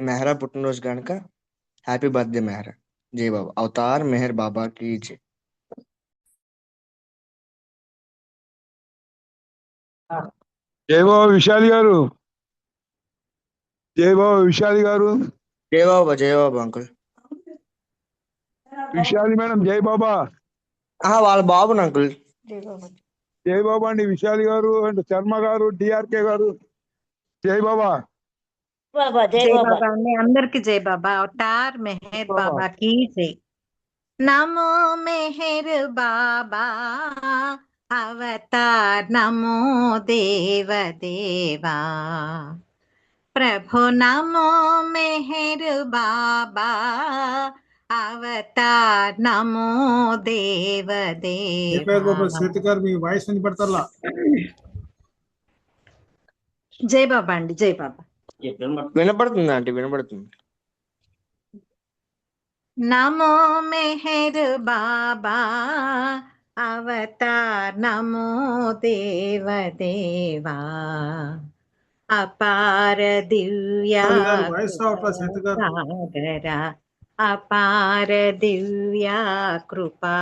మెహరా పుట్టినరోజు కనుక happy birthday Mehra. జై బాబా. అవతార్ మెహర్ బాబాకి జై. జై బాబా విశాలి గారు. జై బాబా విశాలి గారు. జై బాబా. జై బాబా అంకుల్. విశాలి మేడం జై బాబా. వాళ్ళ బాబుని అంకుల్. జై బాబా. జై బాబా అండి విశాలి గారు అండ్ శర్మ గారు డిఆర్కే గారు. జై బాబా. బాబా జై జై బాబా. బాబా అండి, అందరికి జై బాబా. అవతార్ మెహర్ బాబా. బాబా की जय. नमो मेहर बाबा अवतार, नमो देव देवा प्रभु, नमो मेहर बाबा అవతార్, నమో దేవ చెప్పారు బాబా. దేవా. శ్వేత గారు మీ వాయిస్ వినపడతారా? జై బాబా అండి, జై బాబా. వినపడుతుంది ఆంటీ, వినపడుతుంది. నమో మెహర్ బాబా అవతార్, నమో దేవ దేవా అపార దివ్య శ్వేత గారు వాయిస్ రావట్లా. శ్వేత గారు సాగర, అపార దివ్య కృపా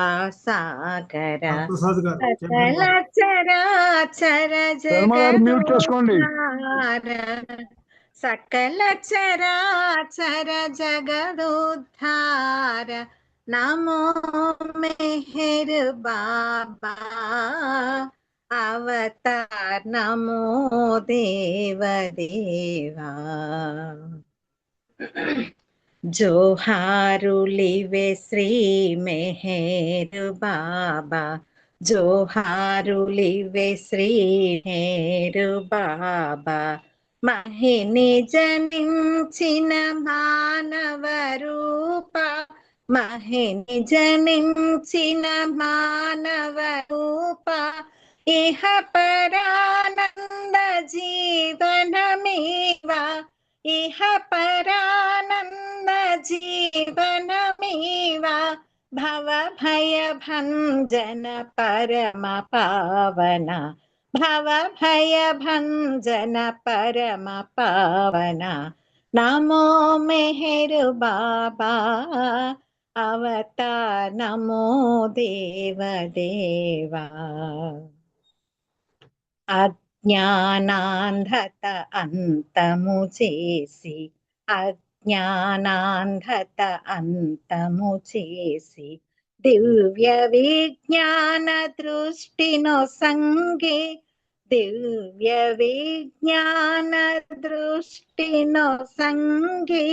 సాగర, ప్రసాద్ గారు సకల చరాచర శర్మ గారు మ్యూట్ చేసుకోండి. జగదోద్ధార, సకల చరాచర జగదోద్ధార, నమో మెహర్ బాబా అవతార్, నమో దేవ దేవా. జోహారులివే శ్రీ మెహర్ బాబా, జోహారులివే శ్రీ మెహర్ బాబా. మహిని జనించిన మానవ రూప, మహిని జనించిన మానవ రూప, ఇహ పరానంద జీవనమేవా, ఇహ పరానంద జీవనమేవా, భవ భయ భంజన పరమ పావన, భవ భయ భంజన పరమ పావన, నమో మెహర్ బాబా అవతార్, నమో దేవ దేవా. అజ్ఞానాంధత అంతము చేసి, అజ్ఞానాంధత అంతము చేసి, దివ్య విజ్ఞాన దృష్టినో సంగే, దివ్య విజ్ఞాన దృష్టినో సంగే,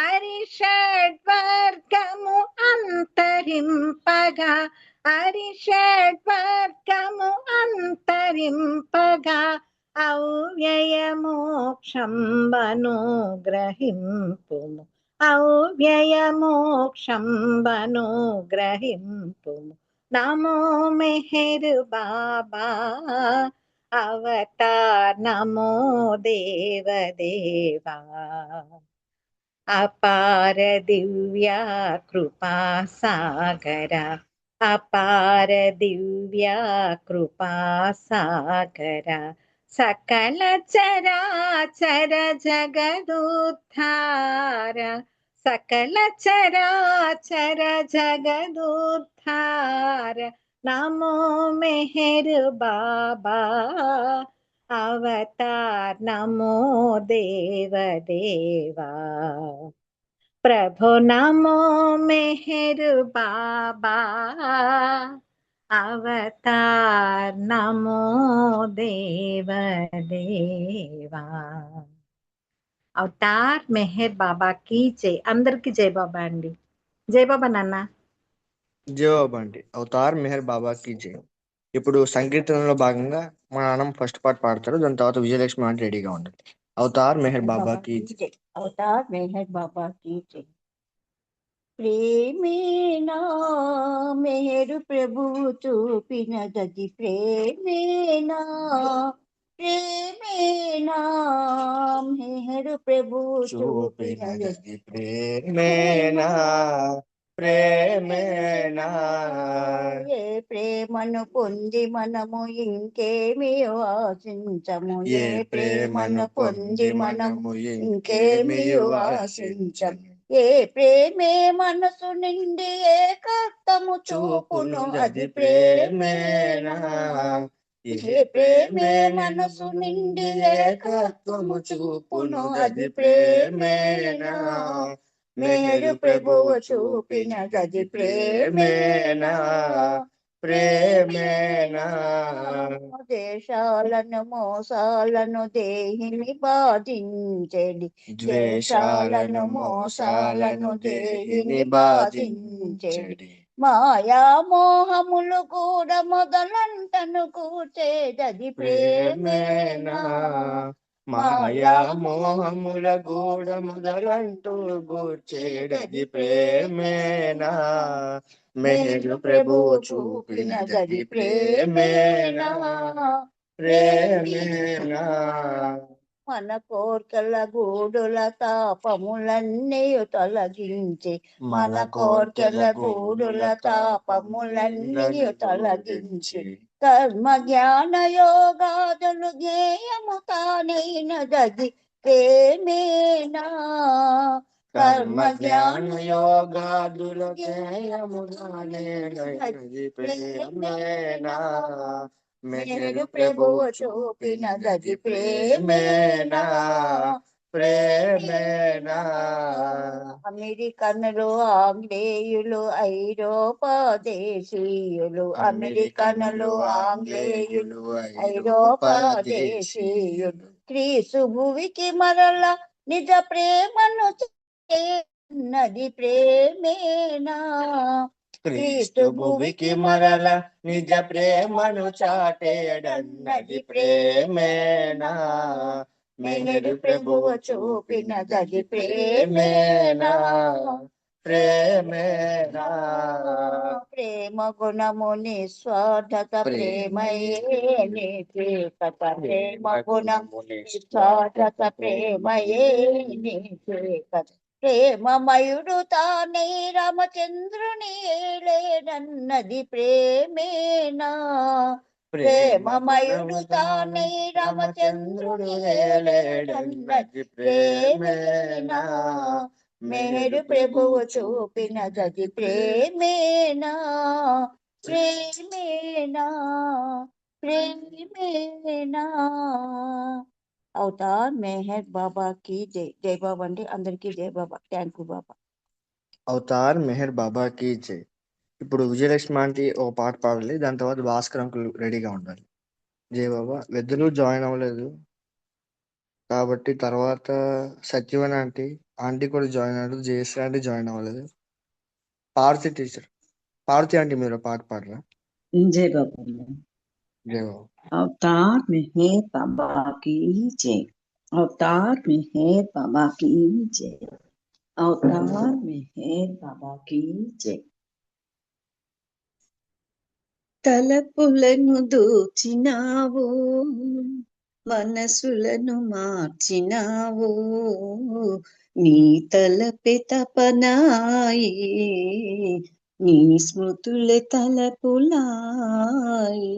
అరిషడ్వర్గము అంతరింపగా, అరిషడ్వర్గము అంతరింపగా, అవ్యయ మోక్షం అనుగ్రహింపుము, అవ్యయ మోక్షం అనుగ్రహింపుము, నమో మెహర్ బాబా అవతార్, నమో దేవ దేవా. అపార దివ్య కృపా సాగర, అపార దివ్య కృపా సాగర, సకల చరాచర జగదోద్ధార, సకల చరాచర జగదోద్ధార, నమో మెహర్ బాబా అవతార్, నమో దేవ దేవా. ప్రభు నమో మెహర్ బాబా అవతార్, నమో దేవ దేవా. అవతార్ మెహర్ బాబాకి జై. అందరికి జై బాబా అండి. జై బాబా నాన్న. జై బాబా ఆంటీ. అవతార్ మెహర్ బాబాకి జై. ఇప్పుడు సంకీర్తనలో భాగంగా మా నాన్నమ్మ ఫస్ట్ పార్ట్ పాడతారు, దాని తర్వాత విజయలక్ష్మి ఆంటీ రెడీగా ఉండాలి. అవతార్ మెహర్ బాబాకి జై. అవతార్ మెహర్ బాబాకి జై. ప్రేమేనా మెహరు ప్రభువు చూపినదది, ప్రేమేనా, ప్రేమేనా మెహరు ప్రభువు చూపినదది, చూపినది ప్రేమేనా, ప్రేమేనా. ఏ ప్రేమను పొంది మనము ఇంకేమి ఆశించము. ఏ ప్రేమను పొంది మనము ఇంకేమి ఆశించము. ఏ ప్రేమే మనసు నిండి ఏకత్వము చూపును అది ప్రేమేనా. ఏ ప్రేమే మనసు నిండి ఏకత్వము చూపును అది ప్రేమేనా. మేరు ప్రభువు చూపినది ప్రేమేనా. ప్రేమేనా. దేశాలను మోసాలను దేహిని బాధించెడి. ద్వేషాలను మోసాలను దేహిని బాధించెడి. మాయా మోహములు కూడా మొదలంటను కూర్చేదది ప్రేమేనా. మాయా మోహముల గూడ మొదలంటూ గూర్చేడది ప్రేమేనా. మెహరు ప్రభువు చూపినది ప్రేమేనా. ప్రేమేనా. మన కోర్కెల గూడుల తాపములన్నీ తొలగించి. మన కోర్కెల గూడుల తాపములన్నీ తొలగించి. కర్మ జ్ఞాన యోగాదులు జ్ఞేయము తానైనదది ప్రేమేనా. కర్మ జ్ఞాన యోగాదుల జ్ఞేయముగానేది ప్రేమేనా. మెహరు ప్రభువు చూపినది ప్రేమేనా. ప్రేమేనా. అమెరికన్లు ఆంగ్లేయులు ఐరోపాదేశీయులు. అమెరికన్లు ఆంగ్లేయులు ఐరోపాదేశీయులు. క్రీస్తు భువికి మరల నిజ ప్రేమను చేన్నది ప్రేమేనా. క్రీస్తు భువికి మరల నిజ ప్రేమను చాటేడన్నది ప్రేమేనా. మెహరు ప్రభువు చూపినది ప్రేమేనా. ప్రేమేనా. ప్రేమ గుణము నిస్వార్థత ప్రేమయే నిశ్చేతత. ప్రేమ గుణము నిస్వార్థత ప్రేమయే నిశ్చేతత. ప్రేమమయుడు తానే రామచంద్రుని ఏలేనన్నది ప్రేమేనా. ప్రేమమయుడు తానే రామచంద్రుని ఏలేనన్నది ప్రేమేనా. మేరు ప్రభువు చూపినది ప్రేమేనా. ప్రేమేనా. ప్రేమేనా. అవతార్ మెహర్ బాబాకి జై. జై బాబా అండి. అందరికీ జై బాబా. Thank you Baba. అవతార్ మెహర్ బాబాకి జై. ఇప్పుడు విజయలక్ష్మి ఆంటీ ఒక పాట పాడాలి, దాని తర్వాత భాస్కర్ అంకుల్ రెడీగా ఉండాలి. జై బాబా. వెద్దరు జాయిన్ అవ్వలేదు కాబట్టి తర్వాత సత్యవన్ ఆంటీ ఆంటీ కూడా జాయిన్ అవ్వలేదు. జయశ్రీ ఆంటీ జాయిన్ అవ్వలేదు. పార్వతి టీచర్, పార్వతి ఆంటీ మీరు పాట పాడరా? जय बाबा। జై బాబా. अवतार में है बाबा की जय। अवतार में है बाबा की जय। अवतार में है बाबा की जय। తలపులను దోచినావు, మనసులను మార్చినావు, నీ తలపె తపనాయి, నీ స్మృతులే తలపులాయి.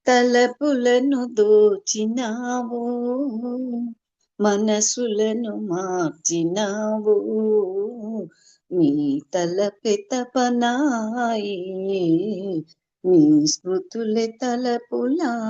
తలపులను దోచినావు, మనసులను మార్చినావు, నీ తలపె తపనాయి, నీ స్మృతులే తలపులాయి.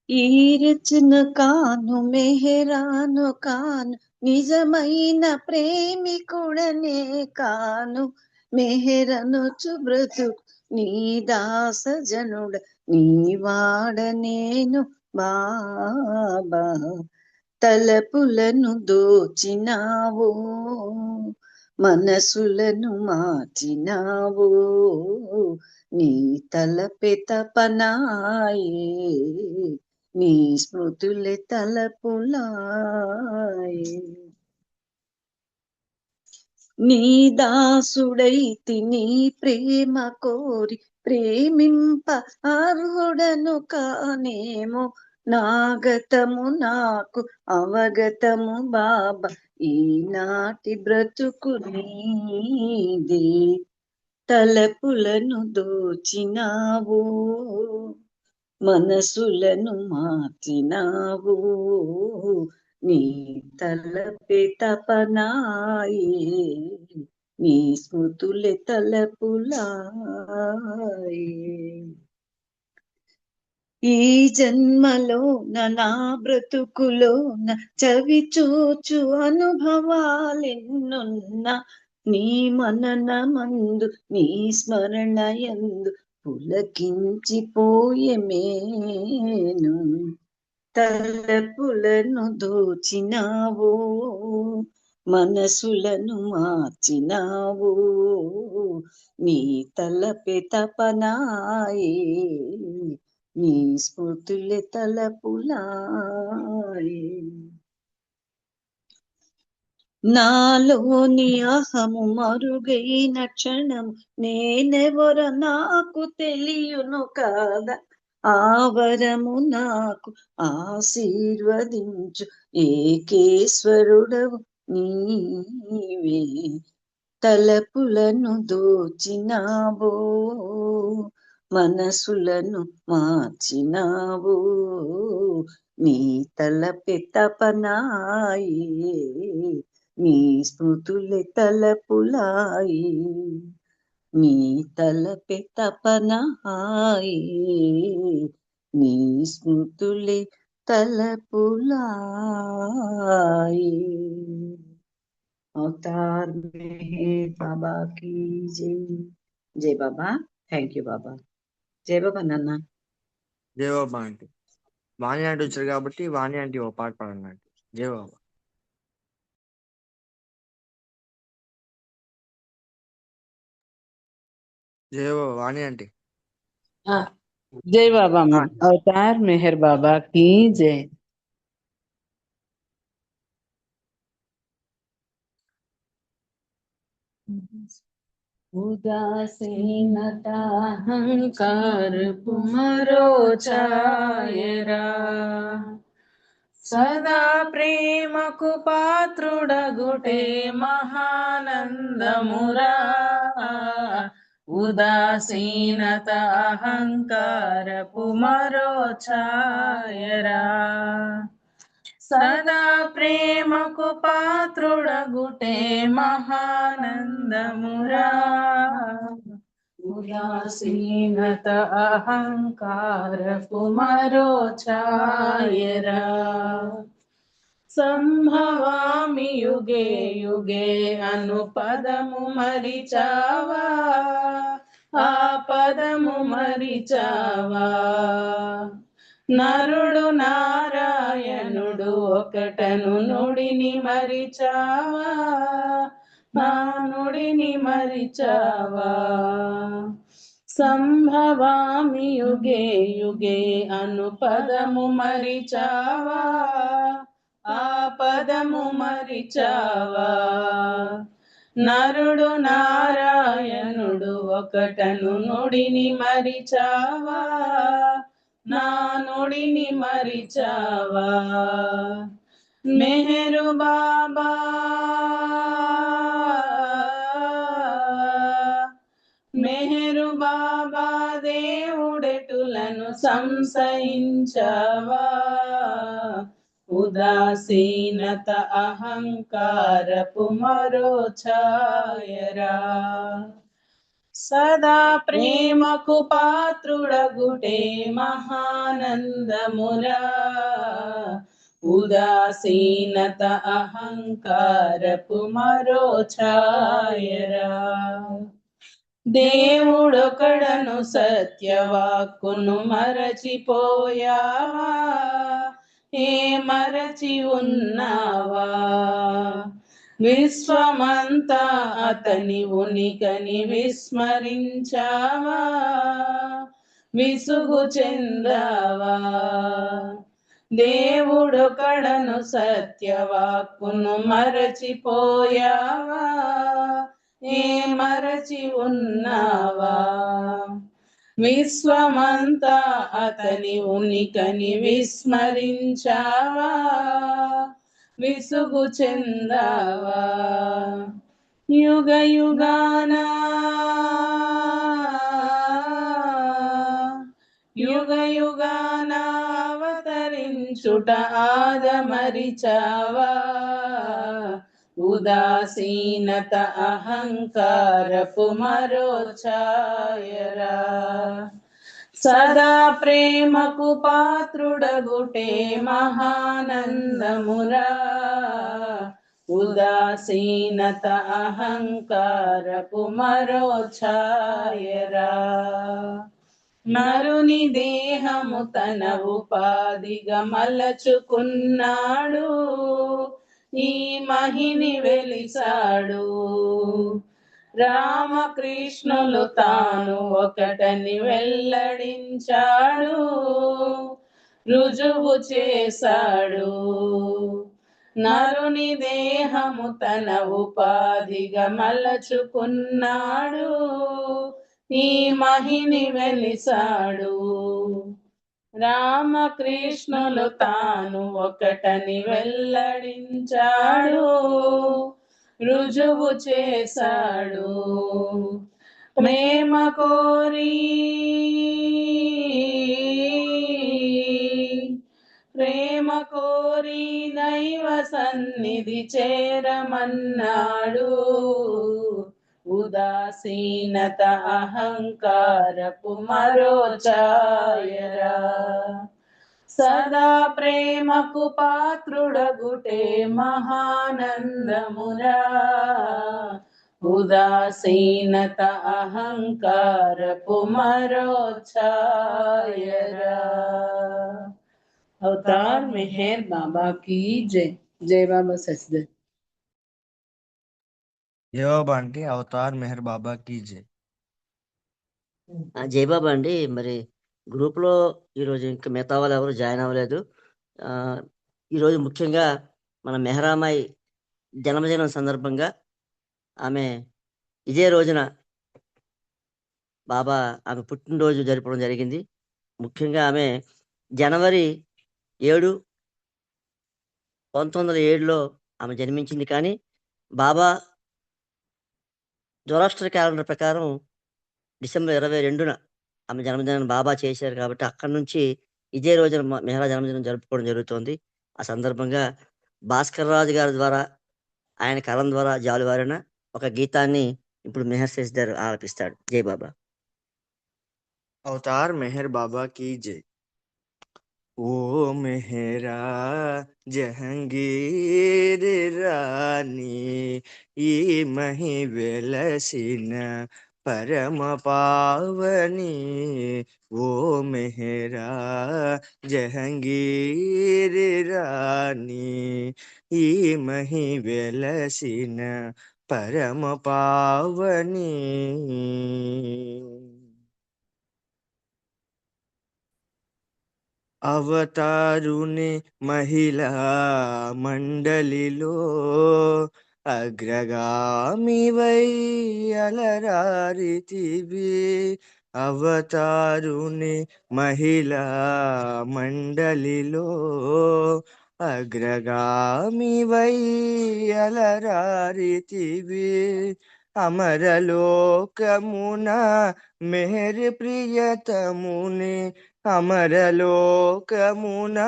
ఈ రచన కాను మెహరాను కాను, నిజమైన ప్రేమికుడనే కాను, మెహరనుచు బ్రతుకు నీ దాస జనుడ, నీ వాడ నేను బాబా. తలపులను దోచినావు, మనసులను మార్చినావు, నీ తలపె తపనాయే, నీ స్మృతులే తలపులాయే. నీ దాసుడైతి నీ ప్రేమ కోరి, ప్రేమింప అర్హుడను కానేమో, నాగతము నాకు అవగతము బాబా ఈనాటి బ్రతుకు నీదే తలపులను దోచినావు మనసులను మార్చినావు నీ తలపే తపనాయే నీ స్మృతులే తలపులాయే ఈ జన్మలో నా బ్రతుకులో చవి చూచు అనుభవాలెన్నున్నా నీ మననమందు నీ స్మరణయందు పులకించిపోయే మేను తలపులను దోచినావు మనసులను మార్చినావు నీ తలపే తపనాయే నీ స్మృతులే తలపులాయే నాలోని అహము మరుగైన క్షణం నేనెవర నాకు తెలియను కాదా ఆవరము నాకు ఆశీర్వదించు ఏకేశ్వరుడవు నీవే తలపులను దోచినావో మనసులను మార్చినావు నీ తలపే తపనాయే నీ స్మృతులే తలపులాయే నీ తలపే తపనాయే నీ స్మృతులే తలపులాయే अवतार में बाबा की जय जय बाबा थैंक यू बाबा जय बाबा नाना జై బాబా ఆంటీ. వాణి ఆంటీ వచ్చారు కాబట్టి వాణి ఆంటీ ఓ పాట పాడండి ఆంటీ. జై బాబా. జై బాబా వాణి ఆంటీ. जय बाबा अवतार मेहर बाबा की जय। उदासीनता अहंकार पुमरो छायरा सदा प्रेमकु पात्रुडगुटे महानंदमुरा उदासीनत अहंकार पुमरो छायरा सदा प्रेमकु पात्रुडगुटे महानंदमुरा उदासीनत अहंकार पुमरो छायरा संभवामि युगे युगे अनुपदमु मरिचावा आपदमु मरिचावा నరుడు నారాయణుడు ఒకటను నుడిని మరిచావా నా నుడిని మరిచావా సంభవామి యుగే యుగే అనుపదము మరిచావా ఆ పదము మరిచావా నరుడు నారాయణుడు ఒకటను నుడిని మరిచావా నా నుడిని మరిచావా మెహరు బాబా మెహరు బాబా దేవుడెటులను సంశయించావా ఉదాసీనత అహంకారపు మరో ఛాయరా సదా ప్రేమకు పాత్రుడగుటే మహానందమురా ఉదాసీనత అహంకారపు మరో ఛాయరా దేవుడొకడను సత్యవాక్కును మరచిపోయావా ఏ మరచి ఉన్నావా విశ్వమంతా అతని ఉనికని విస్మరించావా విసుగు చెందావా దేవుడొకడను సత్యవాక్కును మరచిపోయావా ఏ మరచి ఉన్నావా విశ్వమంతా అతని ఉనికని విస్మరించావా, విసుగు చెందావా. యుగ యుగాన యుగ యుగాన అవతరించుట ఆదమరిచావా, ఉదాసీనత అహంకారపు మరో ఛాయరా. సదా ప్రేమకు పాత్రుడగుటే మహానందమురా, ఉదాసీనత అహంకారపు మరో ఛాయరా. నరుని దేహము తన ఉపాధిగా మలచుకున్నాడు, ఈ మహిని వెలిసాడు. రామకృష్ణులు తాను ఒకటని వెల్లడించాడు, రుజువు చేశాడు. నరుని దేహము తన ఉపాధిగా మలచుకున్నాడు, ఈ మహిని వెలిసాడు. రామకృష్ణులు తాను ఒకటని వెల్లడించాడు, రుజువు చేశాడు. ప్రేమ కోరి దైవ సన్నిధి చేరమన్నాడు, ఉదాసీనత అహంకారపు మరో ఛాయరా. సదా ప్రేమకు పాత్రుడగుటే మహానందమురా, ఉదాసీనత అహంకారపు మరో ఛాయరా. अवतार मेहर बाबा की जय. जय बाबा सचदेव. జవాబు అంటే అవతార్ మెహర్ బాబా కీ జై. జయబాబా అండి, మరి గ్రూప్లో ఈరోజు ఇంకా మిగతా వాళ్ళు ఎవరు జాయిన్ అవ్వలేదు. ఈరోజు ముఖ్యంగా మన మెహరామాయి జన్మదినం సందర్భంగా ఆమె ఇదే రోజున బాబా ఆమె పుట్టినరోజు జరపడం జరిగింది. ముఖ్యంగా ఆమె జనవరి 7, 1907లో ఆమె జన్మించింది. కానీ బాబా జొరాస్టర్ క్యాలెండర్ ప్రకారం డిసెంబర్ 22న ఆమె జన్మదినాన్ని బాబా చేశారు. కాబట్టి అక్కడి నుంచి ఇదే రోజున మెహరా జన్మదినం జరుపుకోవడం జరుగుతోంది. ఆ సందర్భంగా భాస్కర్ రాజు గారి ద్వారా, ఆయన కలం ద్వారా జాలువారిన ఒక గీతాన్ని ఇప్పుడు మెహర్ శశిధర్ ఆలపిస్తాడు. జై బాబా. అవతార్ మెహర్ బాబా కీ జై. ఓ మెహరా జహంగీర్ రాణి, ఈ మహి వెలసిన పరమ పావని. ఓ మెహరా జహంగీర్ రాణి, ఈ మహి వెలసిన పరమ పావని. అవతారుని మహిళా మండలిలో అగ్రగామివై అలరారితివి. అవతారుని మహిళా మండలిలో అగ్రగామివై అలరారితివి. అమరలోకమున మెహర్ ప్రియతముని, అమరలోకమున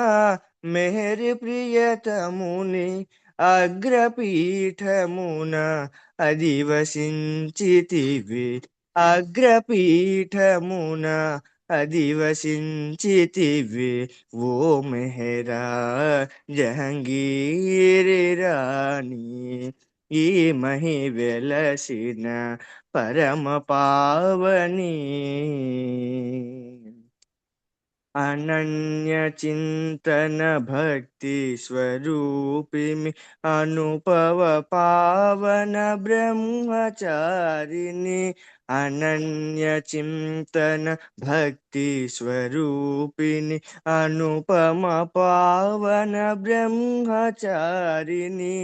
మెహర్ ప్రియతముని, అగ్రపీఠమున అధివసించితివి. అగ్రపీఠమున అధివసించితివి. ఓ మెహరా జహంగీర్ రాణి, ఈ మహి వెలసిన పరమ పావని. అనన్య చింతన భక్తి స్వరూపిమి, అనుపవ పావన బ్రహ్మచారిణి. అనన్య చింతన భక్తి స్వరూపిణి, అనుపమ పావన బ్రహ్మచారిణి.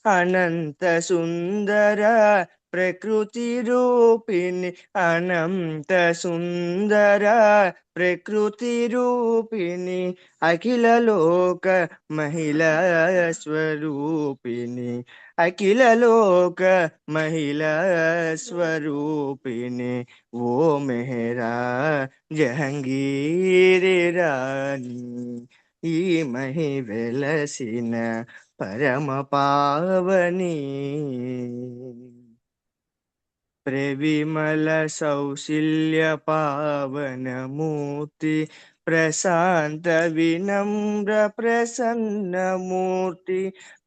అనంత సుందర ప్రకృతి రూపిణి అనంత సుందర ప్రకృతి రూపిణి అఖిల లోక మహిళా స్వరూపిణి అఖిల లోక మహిళా స్వరూపిణి ఓ మెహరా జహంగీరి రాణి ఈ మహి వెలసిన పరమ పావని ప్రవిమల సౌశల్య పావనమూర్తి ప్రశాంత వినమ్ర ప్రసన్నమూర్తి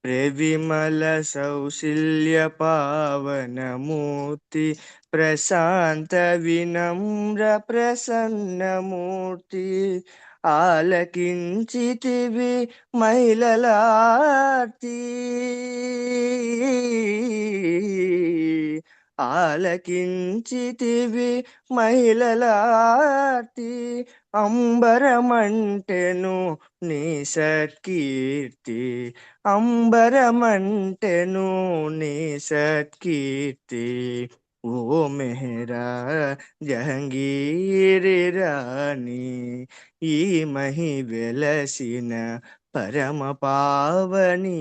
ప్రవిమల సౌశల్య పావనమూర్తి ప్రశాంత వినమ్ర ప్రసన్నమూర్తి ఆలకించితివి మహిళలార్తి ఆలకించితివి మహిళలార్తి అంబరమంటెను నీ సత్కీర్తి అంబరమంటెను నీ సత్కీర్తి ఓ మెహరా జహంగీరి రాణి ఈ మహి వెలసిన పరమ పావని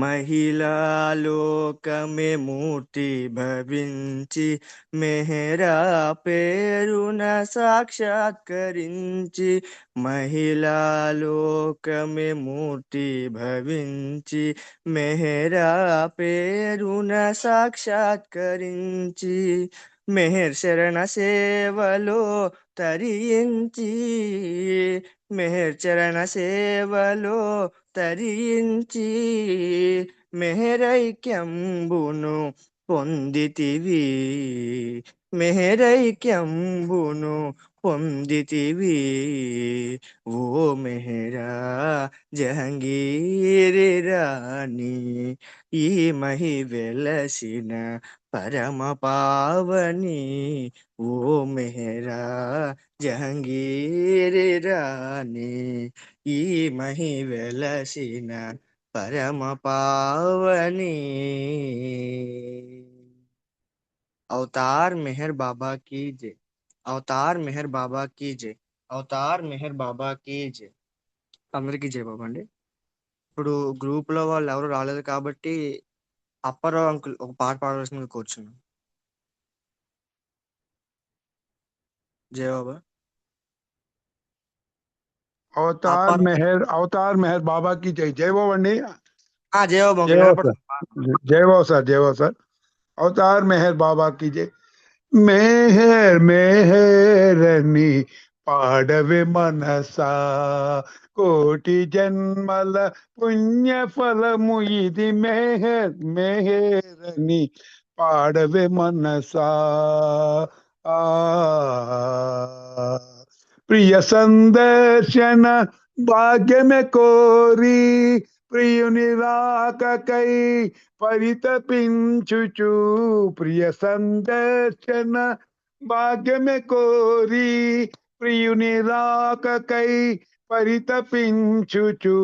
మహిళా లోకమే మూర్తి భవించి మెహరా పేరున సాక్షాత్కరించి మహిళా లోకమే మూర్తి భవించి మెహరా పేరున సాక్షాత్కరించి మెహర్ శరణ సేవలో తరించి మెహర్ చరణ సేవలో తరించి మెహరైక్యంబును పొందితివి మెహరైక్యంబును పొందితివి ఓ మెహరా జహంగీరి రాణి ఈ మహి వెలసిన పరమ పావని ఓ మెహరా జహంగీరి రాణి ఈ మహి వెలసిన పరమ పావని అవతార్ మెహర్ బాబా की जय అవతార్ మెహర్ బాబా की जय అవతార్ మెహర్ బాబా की जय అందరికీ జై బాబా అండి. ఇప్పుడు గ్రూప్ లో వాళ్ళు ఎవరు రాలేదు కాబట్టి అప్పారావు అంకుల్ ఒక పాట పాడవలసిందిగా కూర్చున్నాను. జై బాబా. అవతార్ మెహర్ బాబా की जय. जय बाबा అండి. జై బాబా జై అంకుల్ బాబా సార్. జై బాబా సార్. జై బాబా సార్. అవతార్ మెహర్ బాబా की जय. మెహర్ మెహరని పాడవే మనసా కోటి జన్మల పుణ్య ఫలము ఇది మెహర్ మెహరని పాడవే మనసా ప్రియ సందర్శన భాగ్యమే కోరి ప్రియుని రాకకై పరితపించుచు ప్రియ సందర్శన భాగ్యమే కోరి ప్రియుని రాకకై పరితపించుచు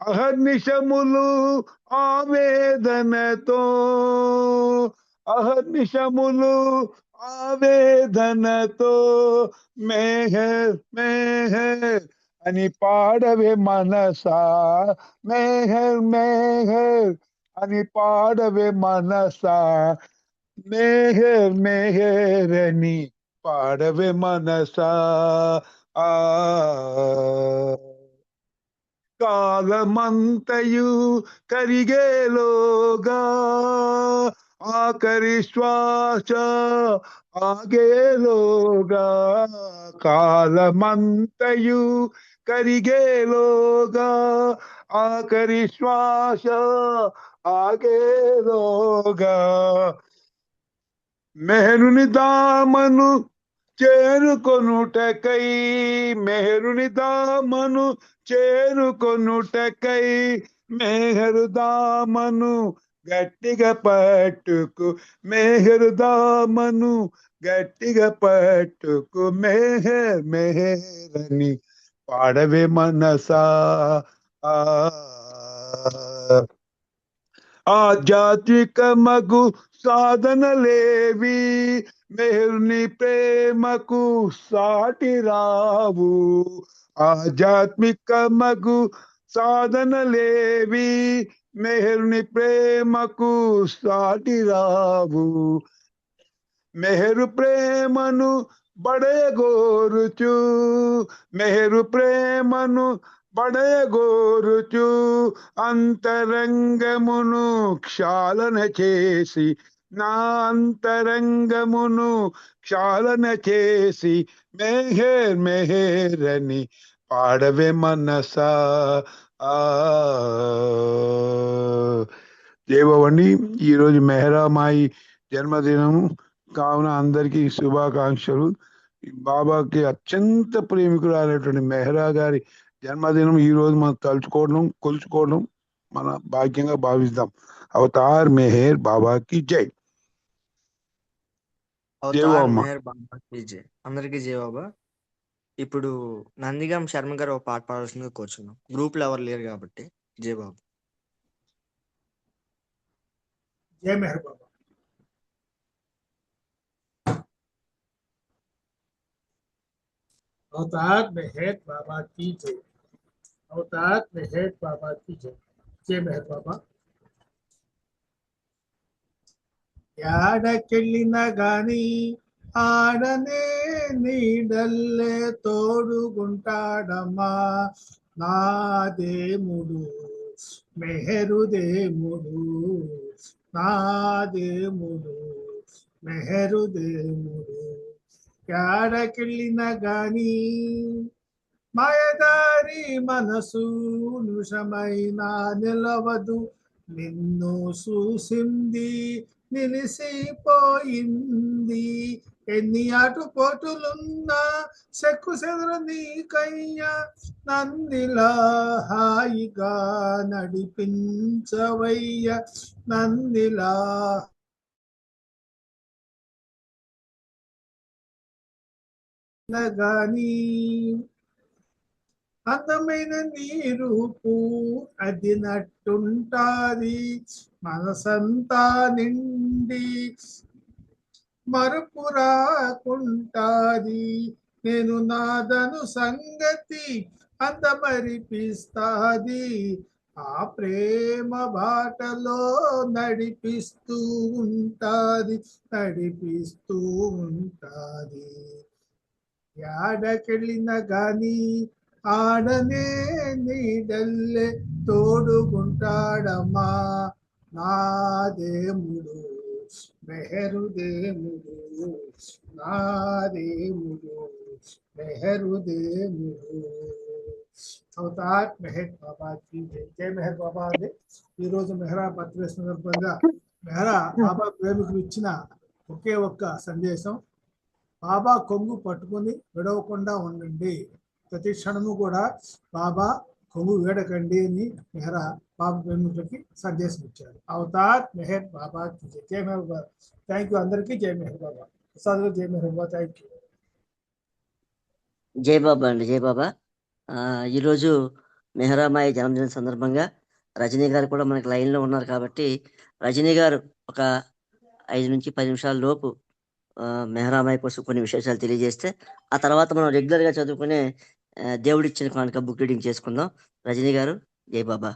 అహర్నిశములు ఆవేదనతో అహర్నిశములు ఆవేదనతో మెహర్ మెహర్ అని పాడవే మనసా మెహర్ మెహర్ అని పాడవే మనసా మెహర్ మెహర్ అని పాడవే మనసా కాలమంతయు కరిగేలోగా ఆఖరి శ్వాస ఆగేలోగా కాలమంతయు కరిగేలోగా ఆఖరి శ్వాస ఆగేలోగా మెహరుని దామను చేరుకొనుటకై మెహరుని దామను చేరుకొనుటకై మెహరు దామను గట్టిగా పట్టుకు మెహరు దామను గట్టిగా పట్టుకు మెహర్ మెహరని పాడవే మనసా ఆధ్యాత్మిక మగు సాధనలేవి మెహరుని ప్రేమకు సాటి రావు. ఆధ్యాత్మిక మగు సాధనలేవి మెహరుని ప్రేమకు సాటి రావు. మెహరు ప్రేమను బడయగోరుచు మెహరు ప్రేమను బడయగోరుచు అంతరంగమును క్షాళన చేసి నా అంతరంగమును క్షాళన చేసి మెహర్ మెహర్ అని పాడవే మనసా. దేవండి, ఈరోజు మెహరామాయి జన్మదినము కావున అందరికీ శుభాకాంక్షలు. బాబాకి అత్యంత ప్రేమికురాలైనటువంటి మెహరా గారి జన్మదినం ఈ రోజు మనం తలుచుకోవడం కొలుచుకోవడం మన భాగ్యంగా భావిస్తాం. అవతార్ మెహర్ బాబాకి జై. అవతార్ అమ్మ. మెహర్ బాబాకి జై. అందరికీ జై బాబా. ఇప్పుడు నందిగం శర్మ గారు ఒక పాట పాడాల్సిందిగా కూర్చున్నాం. గ్రూప్ లో ఎవరు లేరు కాబట్టి. జై బాబా. జై మెహర్ బాబా. अवतार मेहर बाबा की जय. अवतार मेहर बाबा की जय. जय मेहर बाबा. యాడకెళ్ళిన గాని ఆడనే నీడల్లే తోడుగుంటాడమ్మా నా దేముడు మెహరు దేముడు. నా దేముడు మెహరు దేముడు. యాడకెళ్ళిన గాని మాయదారి మనసు నిమిషమైనా నిలవదు. నిన్ను చూసింది నిలిసిపోయింది. ఎన్ని ఆటుపోటులున్నా చెక్కు చెదరు నీకయ్యా నందిలా హాయిగా నడిపించవయ్య. నందిలా గాని అందమైన నీ రూపు అదినట్టుంటాది. మనసంతా నిండి మరుపు రాకుంటాది. నేను నాదను సంగతి అందమరిపిస్తాది. ఆ ప్రేమ బాటలో నడిపిస్తూ ఉంటాది. నడిపిస్తూ ఉంటాది. యాడకెళ్ళిన గాని ఆడనే నీడల్లే తోడుగుంటాడమ్మా నా దేముడు మెహరు దేముడు. నా దేముడు మెహరు దేముడు. అవతార్ మెహర్ బాబాకి జై. జై మెహర్ బాబా. అండి ఈరోజు మెహరా బర్త్డే సందర్భంగా మెహరా బాబా ప్రేమికులు ఇచ్చిన ఒకే ఒక్క సందేశం, బాబా కొంగు పట్టుకుని విడవకుండా ఉండండి. ప్రతి క్షణము కూడా బాబా కొంగు వేడకండి అని మెహరా బాబా ప్రేమికులకి సందేశం ఇచ్చారు. అవతార్ మెహర్ బాబా జై మెహర్ బాబా. థ్యాంక్ యూ అందరికీ. జై మెహర్ బాబా. ప్రసాద్ గారు జై మెహర్ బాబా. Thank you. జై బాబా అండి. జై బాబా. ఈరోజు మెహరామాయి జన్మదిన సందర్భంగా రజనీ గారు కూడా మనకి లైన్లో ఉన్నారు కాబట్టి రజనీ గారు ఒక 5 నుంచి 10 నిమిషాల లోపు మెహరామాయి కోసం కొన్ని విశేషాలు తెలియజేస్తే ఆ తర్వాత మనం రెగ్యులర్గా చదువుకునే దేవుడిచ్చిన కానుక బుక్ రీడింగ్ చేసుకుందాం. రజనీ గారు జై బాబా.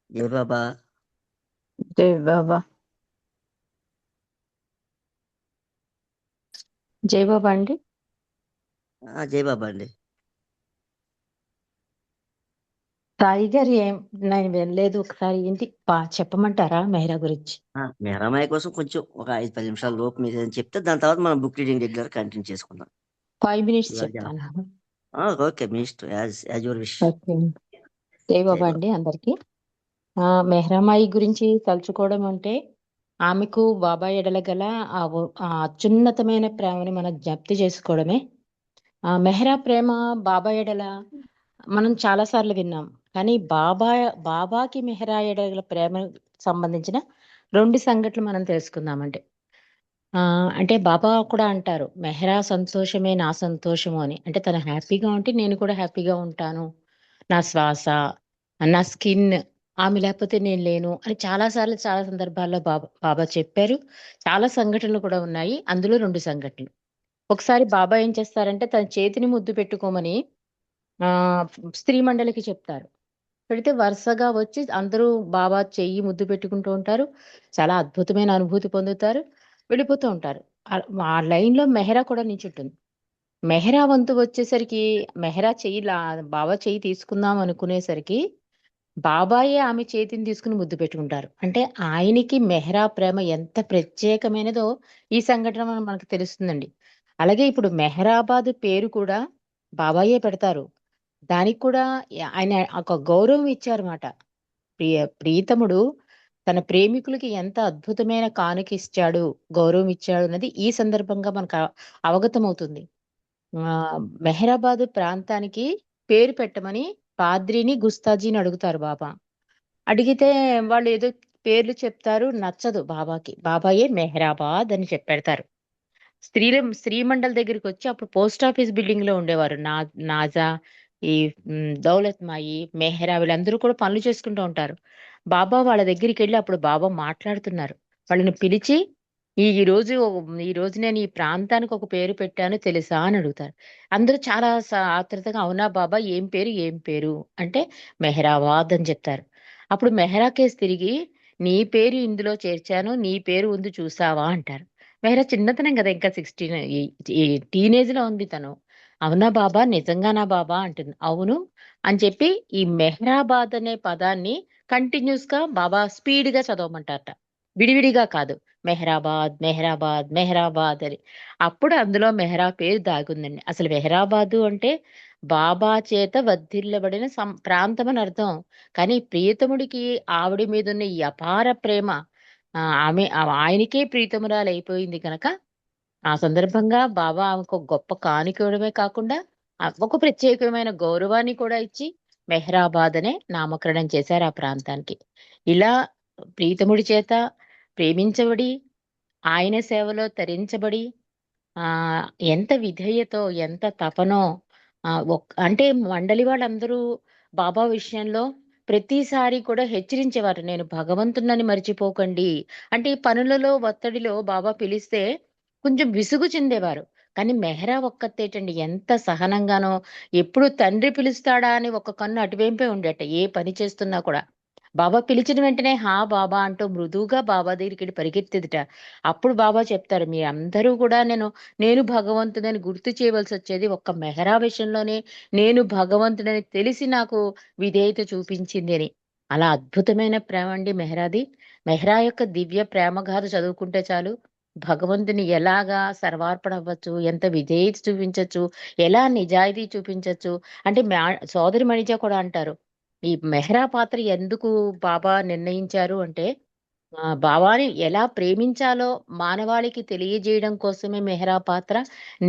జై బాబా. జై బాబా. జై బాబా అండి. జై బాబా అండి. సాయి గారు ఏం నేను వినలేదు, ఒకసారి ఏంటి చెప్పమంటారా మెహరా గురించి? మెహరామాయి కోసం కొంచెం ఒక 5-10 నిమిషాల లోపు మీరు ఏదైనా చెప్తే దాని తర్వాత మనం బుక్ రీడింగ్ రెగ్యులర్ కంటిన్యూ చేసుకుందాం. 5 మినిట్స్ చెప్తాను. ఓకే, మీ ఇష్టం, యాజ్ యువర్ విష్. ఓకే. జై బాబా అండి అందరికి. మెహరామాయి గురించి తలుచుకోవడం అంటే ఆమెకు బాబా ఎడల గల ఆ అత్యున్నతమైన ప్రేమని మనం జ్ఞప్తి చేసుకోవడమే. మెహరా ప్రేమ బాబా ఎడల మనం చాలా సార్లు విన్నాం, కానీ బాబాకి మెహరా ఎడల ప్రేమ సంబంధించిన 2 సంఘటనలు మనం తెలుసుకుందామంటే అంటే బాబా కూడా అంటారు, మెహరా సంతోషమే నా సంతోషము అని. అంటే తను హ్యాపీగా ఉంటే నేను కూడా హ్యాపీగా ఉంటాను. నా శ్వాస, నా స్కిన్, ఆమె లేకపోతే నేను లేను అని చాలా సార్లు చాలా సందర్భాల్లో బాబా చెప్పారు. చాలా సంఘటనలు కూడా ఉన్నాయి. అందులో 2 సంఘటనలు. ఒకసారి బాబా ఏం చేస్తారంటే తన చేతిని ముద్దు పెట్టుకోమని స్త్రీ మండలికి చెప్తారు. పెడితే వరుసగా వచ్చి అందరూ బాబా చెయ్యి ముద్దు పెట్టుకుంటూ ఉంటారు. చాలా అద్భుతమైన అనుభూతి పొందుతారు. వెళ్ళిపోతూ ఉంటారు. ఆ లైన్‌లో మెహరా కూడా నించుంటుంది. మెహరా వంతు వచ్చేసరికి మెహరా బాబా చెయ్యి తీసుకుందాం అనుకునేసరికి బాబాయే ఆమె చేతిని తీసుకుని ముద్దు పెట్టుకుంటారు. అంటే ఆయనకి మెహరా ప్రేమ ఎంత ప్రత్యేకమైనదో ఈ సంఘటన వల్ల మనకు తెలుస్తుందండి. అలాగే ఇప్పుడు మెహరాబాద్ పేరు కూడా బాబాయే పెడతారు. దానికి కూడా ఆయన ఒక గౌరవం ఇచ్చారుమాట. ప్రీతముడు తన ప్రేమికులకి ఎంత అద్భుతమైన కానుకిచ్చాడు, గౌరవం ఇచ్చాడు అన్నది ఈ సందర్భంగా మనకు అవగతమవుతుంది. మెహరాబాద్ ప్రాంతానికి పేరు పెట్టమని పాద్రిని, గుస్తాజీని అడుగుతారు బాబా. అడిగితే వాళ్ళు ఏదో పేర్లు చెప్తారు, నచ్చదు బాబాకి. బాబాయే మెహరాబాద్ అని పెడతారు. శ్రీమండల్ దగ్గరికి వచ్చి అప్పుడు పోస్ట్ ఆఫీస్ బిల్డింగ్ లో ఉండేవారు. నాజా, ఈ దౌలత్ మాయి, మెహ్రా వీళ్ళందరూ కూడా పనులు చేసుకుంటూ ఉంటారు. బాబా వాళ్ళ దగ్గరికి వెళ్ళి అప్పుడు బాబా మాట్లాడుతున్నారు. వాళ్ళని పిలిచి ఈ రోజు నేను ఈ ప్రాంతానికి ఒక పేరు పెట్టాను తెలుసా అని అడుగుతారు. అందరూ చాలా ఆత్రుతగా అవునా బాబా, ఏం పేరు ఏం పేరు అంటే మెహ్రాబాద్ అని చెప్తారు. అప్పుడు మెహ్రా కేసు తిరిగి నీ పేరు ఇందులో చేర్చాను, నీ పేరు ఉంది చూసావా అంటారు. మెహ్రా చిన్నతనం కదా, ఇంకా 16 ఈ టీనేజ్ లో ఉంది తను. అవునా బాబా, నిజంగానా బాబా అంటుంది. అవును అని చెప్పి ఈ మెహ్రాబాద్ అనే పదాన్ని కంటిన్యూస్ గా బాబా స్పీడ్ గా చదవమంటారట. విడివిడిగా కాదు, మెహ్రాబాద్ మెహ్రాబాద్ మెహ్రాబాద్ అని. అప్పుడు అందులో మెహ్రా పేరు దాగుందండి. అసలు మెహ్రాబాదు అంటే బాబా చేత వర్ధిల్లబడిన ప్రాంతం అని అర్థం. కానీ ప్రియతముడికి ఆవిడ మీద ఉన్న ఈ అపార ప్రేమ, ఆయనకే ప్రీతమురాలైపోయింది కనుక ఆ సందర్భంగా బాబా ఆమెకు ఒక గొప్ప కానుక ఇవ్వడమే కాకుండా ఒక ప్రత్యేకమైన గౌరవాన్ని కూడా ఇచ్చి మెహ్రాబాద్ అనే నామకరణం చేశారు ఆ ప్రాంతానికి. ఇలా ప్రీతముడి చేత ప్రేమించబడి ఆయన సేవలో తరించబడి ఆ ఎంత విధేయతో ఎంత తపనో, అంటే మండలి వాళ్ళందరూ బాబా విషయంలో ప్రతిసారి కూడా హెచ్చరించేవారు, నేను భగవంతుణ్ణని మర్చిపోకండి. అంటే ఈ పనులలో ఒత్తిడిలో బాబా పిలిస్తే కొంచెం విసుగు చెందేవారు. కానీ మెహ్రా ఒక్కతేటండి ఎంత సహనంగానో, ఎప్పుడు తండ్రి పిలుస్తాడా అని ఒక కన్ను అటువైపే ఉండేట ఏ పని చేస్తున్నా కూడా. బాబా పిలిచిన వెంటనే హా బాబా అంటూ మృదువుగా బాబా దగ్గరికి వెళ్ళి పరిగెత్తేదిట. అప్పుడు బాబా చెప్తారు, మీ అందరూ కూడా నేను భగవంతుడని గుర్తు చేయవలసి వచ్చేది ఒక్క మెహ్రా విషయంలోనే నేను భగవంతుడని తెలిసి నాకు విధేయత చూపించింది అని. అలా అద్భుతమైన ప్రేమ అండి మెహ్రాది. మెహ్రా యొక్క దివ్య ప్రేమగాథ చదువుకుంటే చాలు భగవంతుని ఎలాగా సర్వార్పణ అవ్వచ్చు, ఎంత విధేయత చూపించచ్చు, ఎలా నిజాయితీ చూపించచ్చు. అంటే సోదరి మణిజ కూడా అంటారు, ఈ మెహ్రా పాత్ర ఎందుకు బాబా నిర్ణయించారు అంటే బాబాని ఎలా ప్రేమించాలో మానవాళికి తెలియజేయడం కోసమే మెహ్రా పాత్ర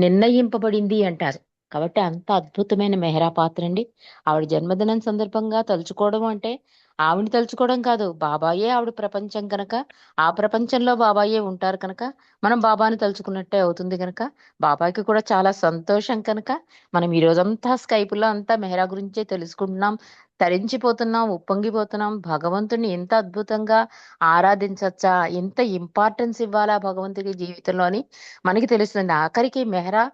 నిర్ణయింపబడింది అంటారు. కాబట్టి అంత అద్భుతమైన మెహ్రా పాత్ర అండి. ఆవిడ జన్మదినం సందర్భంగా తలుచుకోవడం అంటే ఆవిడని తలుచుకోవడం కాదు, బాబాయే ఆవిడ ప్రపంచం కనుక, ఆ ప్రపంచంలో బాబాయే ఉంటారు కనుక మనం బాబాని తలుచుకున్నట్టే అవుతుంది కనుక బాబాకి కూడా చాలా సంతోషం కనుక మనం ఈ రోజంతా స్కైపులో అంతా మెహ్రా గురించే తెలుసుకుంటున్నాం, తరించిపోతున్నాం, ఉప్పొంగిపోతున్నాం. భగవంతుని ఎంత అద్భుతంగా ఆరాధించచ్చా, ఎంత ఇంపార్టెన్స్ ఇవ్వాలా భగవంతుడి జీవితంలో అని మనకి తెలుస్తుంది. ఆఖరికి మెహ్రా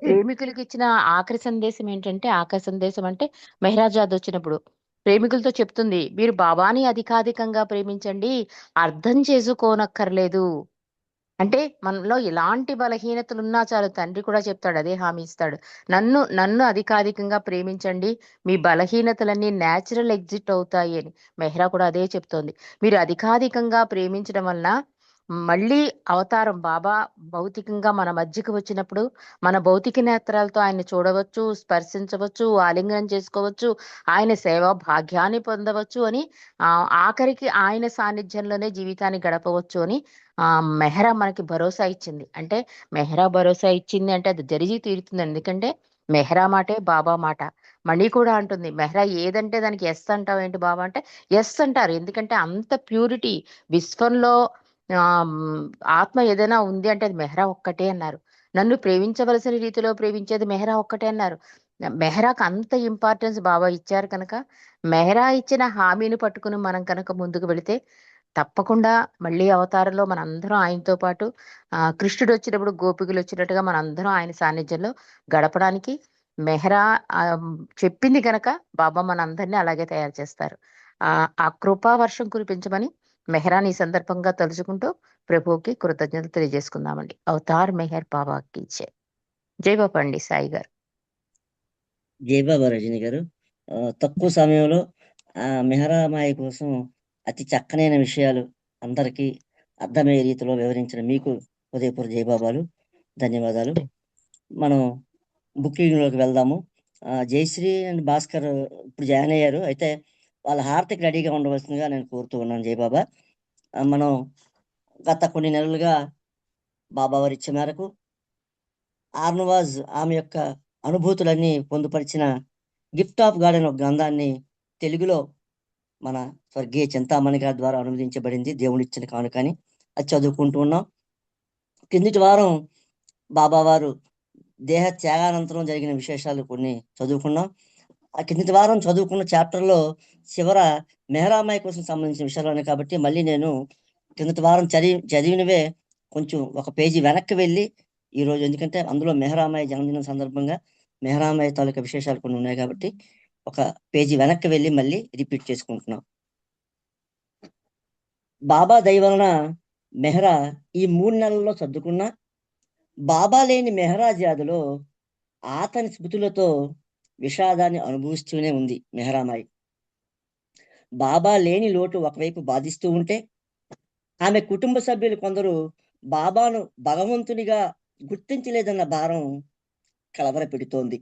ప్రేమికులకి ఇచ్చిన ఆఖరి సందేశం ఏంటంటే, ఆఖరి సందేశం అంటే మెహ్రాజాద్ వచ్చినప్పుడు ప్రేమికులతో చెప్తుంది, మీరు బాబాని అధికాధికంగా ప్రేమించండి, అర్థం చేసుకోనక్కర్లేదు. అంటే మనలో ఎలాంటి బలహీనతలున్నా చాలు, తండ్రి కూడా చెప్తాడు, అదే హామీ ఇస్తాడు. నన్ను అధికాధికంగా ప్రేమించండి, మీ బలహీనతలన్నీ న్యాచురల్ ఎగ్జిట్ అవుతాయి అని మెహ్రా కూడా అదే చెప్తోంది. మీరు అధికాధికంగా ప్రేమించడం వలన మళ్ళీ అవతారం బాబా భౌతికంగా మన మధ్యకి వచ్చినప్పుడు మన భౌతిక నేత్రాలతో ఆయన చూడవచ్చు, స్పర్శించవచ్చు, ఆలింగనం చేసుకోవచ్చు, ఆయన సేవా భాగ్యాన్ని పొందవచ్చు అని ఆఖరికి ఆయన సాన్నిధ్యంలోనే జీవితాన్ని గడపవచ్చు అని మెహ్రా మనకి భరోసా ఇచ్చింది. అంటే మెహ్రా భరోసా ఇచ్చింది అంటే అది జరిగి తీరుతుంది. ఎందుకంటే మెహ్రా మాటే బాబా మాట. మణి కూడా అంటుంది, మెహ్రా ఏదంటే దానికి ఎస్ అంటావు ఏంటి బాబా అంటే ఎస్ అంటారు. ఎందుకంటే అంత ప్యూరిటీ విశ్వంలో ఆ, మ్, ఆత్మ ఏదైనా ఉంది అంటే అది మెహ్రా ఒక్కటే అన్నారు. నన్ను ప్రేమించవలసిన రీతిలో ప్రేమించేది మెహ్రా ఒక్కటే అన్నారు. మెహ్రాకు అంత ఇంపార్టెన్స్ బాబా ఇచ్చారు కనుక మెహ్రా ఇచ్చిన హామీని పట్టుకుని మనం కనుక ముందుకు వెళితే తప్పకుండా మళ్ళీ అవతారంలో మనందరం ఆయనతో పాటు కృష్ణుడు వచ్చినప్పుడు గోపికలు వచ్చినట్టుగా మనందరం ఆయన సాన్నిధ్యంలో గడపడానికి మెహ్రా ఆ, చెప్పింది కనుక బాబా మనందరినీ అలాగే తయారు చేస్తారు. ఆ కృపా వర్షం కురిపించమని మెహరాని ఈ సందర్భంగా తలుచుకుంటూ ప్రభువుకి కృతజ్ఞతలు తెలియజేసుకుందామండి. అవతార్ మెహర్ బాబాకి జై బాబా అండి. సాయి గారు. జయబాబా రజని గారు తక్కువ సమయంలో మెహరామాయి కోసం అతి చక్కనైన విషయాలు అందరికీ అర్థమయ్యే రీతిలో వివరించిన మీకు హృదయపూర్వక జయబాబాలు, ధన్యవాదాలు. మనం బుకింగ్లోకి వెళ్దాము. జయశ్రీ అండ్ భాస్కర్ ఇప్పుడు జాయిన్ అయ్యారు. అయితే వాళ్ళ హారతికి రెడీగా ఉండవలసిందిగా నేను కోరుతూ ఉన్నాను. జయబాబా, మనం గత కొన్ని నెలలుగా బాబా వారి ఇచ్చే మేరకు ఆర్నవాజ్ ఆమె యొక్క అనుభూతులన్నీ పొందుపరిచిన గిఫ్ట్ ఆఫ్ గాడ్ అనే ఒక గ్రంథాన్ని తెలుగులో మన స్వర్గీయ చింతామణి గారి ద్వారా అనువదించబడింది. దేవుడిచ్చిన కానుకని అది చదువుకుంటూ ఉన్నాం. కిందటి వారం బాబావారు దేహ త్యాగానంతరం జరిగిన విశేషాలు కొన్ని చదువుకున్నాం. ఆ కిందటి వారం చదువుకున్న చాప్టర్లో చివర మెహరామాయి కోసం సంబంధించిన విషయాలు ఉన్నాయి కాబట్టి మళ్ళీ నేను కిందటి వారం చదివినవే కొంచెం ఒక పేజీ వెనక్కి వెళ్ళి ఈరోజు, ఎందుకంటే అందులో మెహరామాయి జన్మదినం సందర్భంగా మెహరామాయి తాలూకా విశేషాలు కొన్ని ఉన్నాయి కాబట్టి ఒక పేజీ వెనక్కి వెళ్ళి మళ్ళీ రిపీట్ చేసుకుంటున్నాం. బాబా దయ వలన మెహరా ఈ 3 నెలల్లో సర్దుకున్న బాబా లేని మెహరా జాదులో అతని స్మృతులతో విషాదాన్ని అనుభవిస్తూనే ఉంది మెహరామాయి. బాబా లేని లోటు ఒకవైపు బాధిస్తూ ఉంటే ఆమె కుటుంబ సభ్యులు కొందరు బాబాను భగవంతునిగా గుర్తించలేదన్న భారం కలవర పెడుతోంది.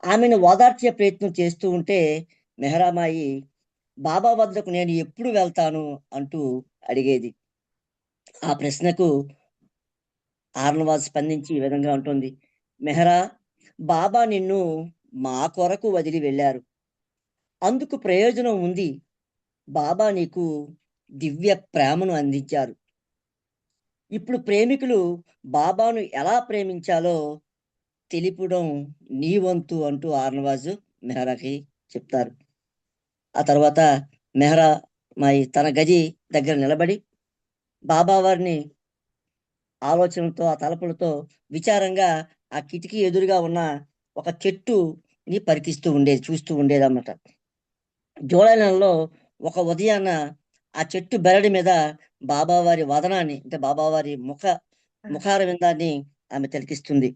ఆమెను ఓదార్చే ప్రయత్నం చేస్తూ ఉంటే మెహరామాయి బాబా వద్దకు నేను ఎప్పుడు వెళ్తాను అంటూ అడిగేది. ఆ ప్రశ్నకు ఆర్నవాజ్ స్పందించి ఈ విధంగా ఉంటుంది: మెహరా, బాబా నిన్ను మా కొరకు వదిలి వెళ్ళారు. అందుకు ప్రయోజనం ఉంది. బాబా నీకు దివ్య ప్రేమను అందించారు. ఇప్పుడు ప్రేమికులు బాబాను ఎలా ప్రేమించాలో తెలిపడం నీ వంతు అంటూ ఆర్నవాజు మెహరాకి చెప్తారు. ఆ తర్వాత మెహరా తన గది దగ్గర నిలబడి బాబా వారిని ఆలోచనలతో, ఆ తలపులతో విచారంగా ఆ కిటికీ ఎదురుగా ఉన్న ఒక చెట్టుని చూస్తూ ఉండేదన్నమాట. జూలై నెలలో ఒక ఉదయాన్న ఆ చెట్టు బెరడి మీద బాబావారి వదనాన్ని, అంటే బాబావారి ముఖార విందాన్ని ఆమె తిలకిస్తుంది.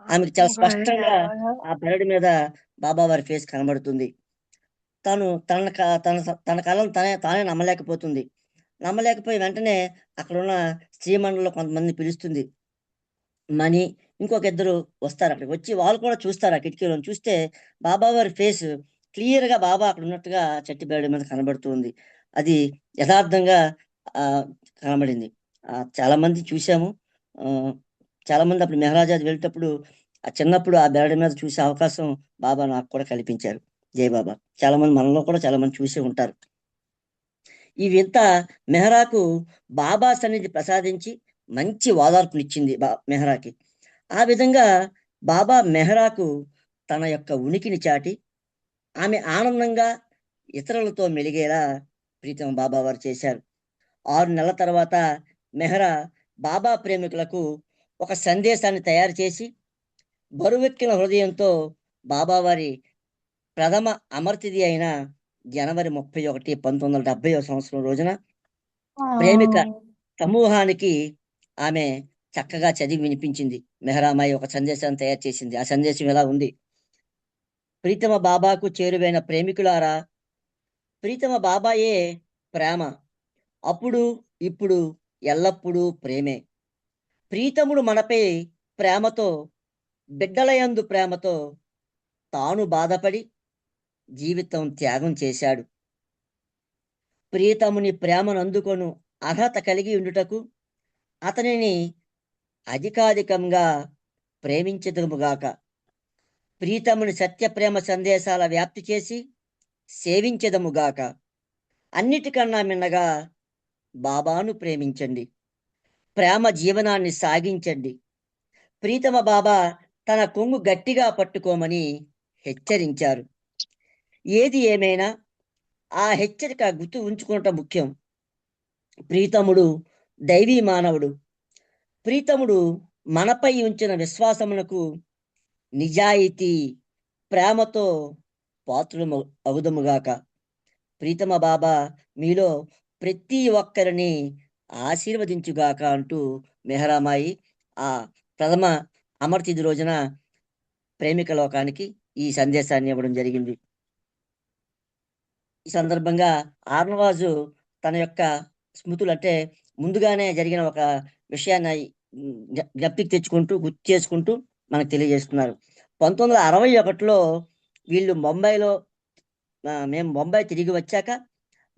ఆమెకు చాలా స్పష్టంగా ఆ బెరడి మీద బాబావారి ఫేస్ కనబడుతుంది. తన కళను తానే నమ్మలేకపోయి వెంటనే అక్కడున్న స్త్రీమండలిలో కొంతమంది పిలుస్తుంది. మణి, ఇంకొక ఇద్దరు వస్తారు. అక్కడికి వచ్చి వాళ్ళు కూడా చూస్తారు. ఆ కిటికీలో చూస్తే బాబావారి ఫేస్ క్లియర్గా బాబా అక్కడ ఉన్నట్టుగా చెట్టు బేడ మీద కనబడుతుంది. అది యథార్థంగా కనబడింది. చాలా మంది చూసాము. చాలా మంది అప్పుడు మెహరాజాద్ వెళ్ళేటప్పుడు చిన్నప్పుడు ఆ బేడ మీద చూసే అవకాశం బాబా నాకు కూడా కల్పించారు. జయబాబా. చాలా మంది మనలో కూడా చాలా మంది చూసే ఉంటారు. ఈ వింత మెహరాకు బాబా సన్నిధి ప్రసాదించి మంచి ఓదార్పునిచ్చింది మెహరాకి. ఆ విధంగా బాబా మెహరాకు తన యొక్క ఉనికిని చాటి ఆమె ఆనందంగా ఇతరులతో మెలిగేలా ప్రీతం బాబా వారు చేశారు. 6 నెలల తర్వాత మెహరా బాబా ప్రేమికులకు ఒక సందేశాన్ని తయారు చేసి బరువెక్కిన హృదయంతో బాబావారి ప్రథమ అమర్తిథి అయిన జనవరి 31, 1970 సంవత్సరం రోజున ప్రేమిక సమూహానికి ఆమె చక్కగా చదివి వినిపించింది. మెహరామాయి ఒక సందేశాన్ని తయారు చేసింది. ఆ సందేశం ఎలా ఉంది: ప్రీతమ బాబాకు చేరువైన ప్రేమికులారా, ప్రీతమ బాబాయే ప్రేమ. అప్పుడు ఇప్పుడు ఎల్లప్పుడూ ప్రేమే. ప్రీతముడు మనపై ప్రేమతో, బిడ్డలయందు ప్రేమతో తాను బాధపడి జీవితం త్యాగం చేశాడు. ప్రీతముని ప్రేమను అందుకొను అర్హత కలిగి ఉండుటకు అతనిని అధికాధికంగా ప్రేమించదుముగాక. ప్రీతముని సత్య ప్రేమ సందేశాల వ్యాప్తి చేసి సేవించదముగాక. అన్నిటికన్నా మిన్నగా బాబాను ప్రేమించండి. ప్రేమ జీవనాన్ని సాగించండి. ప్రీతమ బాబా తన కొంగు గట్టిగా పట్టుకోమని హెచ్చరించారు. ఏది ఏమైనా ఆ హెచ్చరిక గుర్తు ఉంచుకోవటం ముఖ్యం. ప్రీతముడు దైవీ మానవుడు. ప్రీతముడు మనపై ఉంచిన విశ్వాసమునకు నిజాయితీ ప్రేమతో పాత్రము అవుదముగాక. ప్రీతమ బాబా మీలో ప్రతి ఒక్కరిని ఆశీర్వదించుగాక అంటూ మెహరామాయి ఆ ప్రథమ అమర్తిథి రోజున ప్రేమిక లోకానికి ఈ సందేశాన్ని ఇవ్వడం జరిగింది. ఈ సందర్భంగా ఆర్నవాజు తన యొక్క స్మృతులు అంటే ముందుగానే జరిగిన ఒక విషయాన్ని జ్ఞప్తికి తెచ్చుకుంటూ గుర్తు చేసుకుంటూ మనకు తెలియజేస్తున్నారు. 1961లో వీళ్ళు ముంబైలో మేము ముంబై తిరిగి వచ్చాక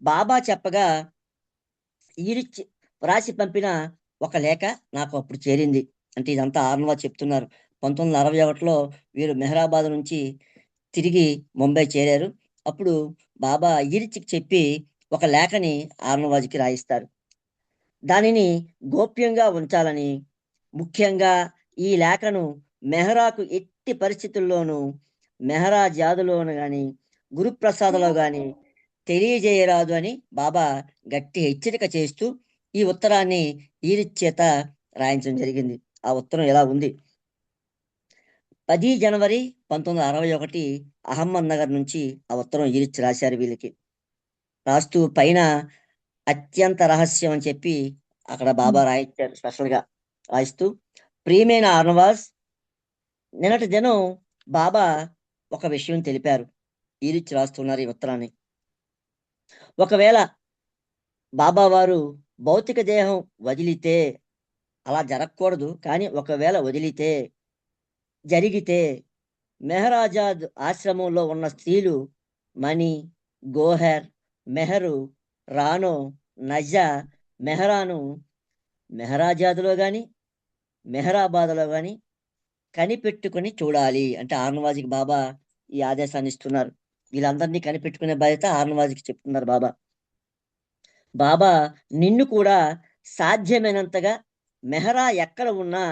బాబా చెప్పగా ఈరిచ్చి రాసి పంపిన ఒక లేఖ నాకు అప్పుడు చేరింది. అంటే ఇదంతా ఆర్నవాజ్ చెప్తున్నారు. 1961లో వీరు మెహరాబాద్ నుంచి తిరిగి ముంబై చేరారు. అప్పుడు బాబా ఈరిచ్చికి చెప్పి ఒక లేఖని ఆర్నవాజ్కి రాయిస్తారు. దానిని గోప్యంగా ఉంచాలని, ముఖ్యంగా ఈ లేఖను మెహరాకు ఎట్టి పరిస్థితుల్లోనూ మెహరా జాదులోను గాని గురుప్రసాదలో గాని తెలియజేయరాదు అని బాబా గట్టి హెచ్చరిక చేస్తూ ఈ ఉత్తరాన్ని ఈరిచ్ చేత రాయించడం జరిగింది. ఆ ఉత్తరం ఎలా ఉంది: 10 జనవరి 1961 అహ్మద్ నగర్ నుంచి ఆ ఉత్తరం ఈరిచ్ రాశారు. వీళ్ళకి రాస్తూ పైన అత్యంత రహస్యం అని చెప్పి అక్కడ బాబా రాయించారు. స్పెషల్గా రాయిస్తూ, ప్రియమైన ఆర్నవాజ్, నిన్నటి దినం బాబా ఒక విషయం తెలిపారు. ఈరిచ్ రాస్తున్నారు ఈ ఉత్తరాన్ని. ఒకవేళ బాబా వారు భౌతిక దేహం వదిలితే, అలా జరగకూడదు కానీ ఒకవేళ వదిలితే, జరిగితే మెహరాజాద్ ఆశ్రమంలో ఉన్న స్త్రీలు మణి, గోహర్, మెహరు, రానో, నజా, మెహరాను మెహరాజాద్లో కానీ మెహరాబాద్లో కానీ కనిపెట్టుకుని చూడాలి. అంటే ఆర్నవాజ్కి బాబా ఈ ఆదేశాన్ని ఇస్తున్నారు. వీళ్ళందరినీ కనిపెట్టుకునే బాధ్యత ఆర్నవాజ్కి చెప్తున్నారు బాబా. బాబా నిన్ను కూడా సాధ్యమైనంతగా మెహరా ఎక్కడ ఉన్నా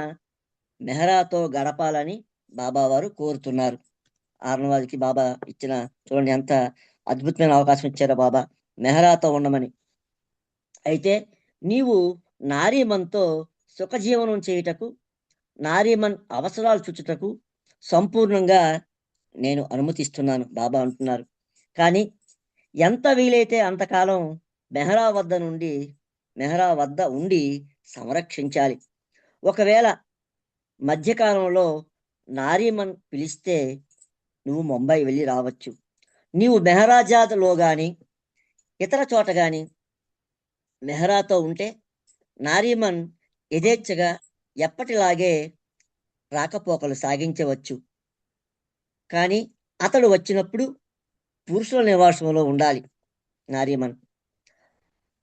మెహరాతో గడపాలని బాబా వారు కోరుతున్నారు. ఆర్నవాజ్కి బాబా ఇచ్చిన, చూడండి ఎంత అద్భుతమైన అవకాశం ఇచ్చారో బాబా, మెహరాతో ఉండమని. అయితే నీవు నారీమన్తో సుఖజీవనం చేయుటకు, నారీమన్ అవసరాలు చూచుటకు సంపూర్ణంగా నేను అనుమతిస్తున్నాను బాబా అంటున్నారు. కానీ ఎంత వీలైతే అంతకాలం మెహరా వద్ద ఉండి సంరక్షించాలి. ఒకవేళ మధ్యకాలంలో నారీమన్ పిలిస్తే నువ్వు ముంబై వెళ్ళి రావచ్చు. నీవు మెహరాజాద్లో కానీ ఇతర చోట కానీ మెహరాతో ఉంటే నారీమన్ యథేచ్ఛగా ఎప్పటిలాగే రాకపోకలు సాగించవచ్చు. కానీ అతడు వచ్చినప్పుడు పురుషుల నివాసంలో ఉండాలి నారీమన్.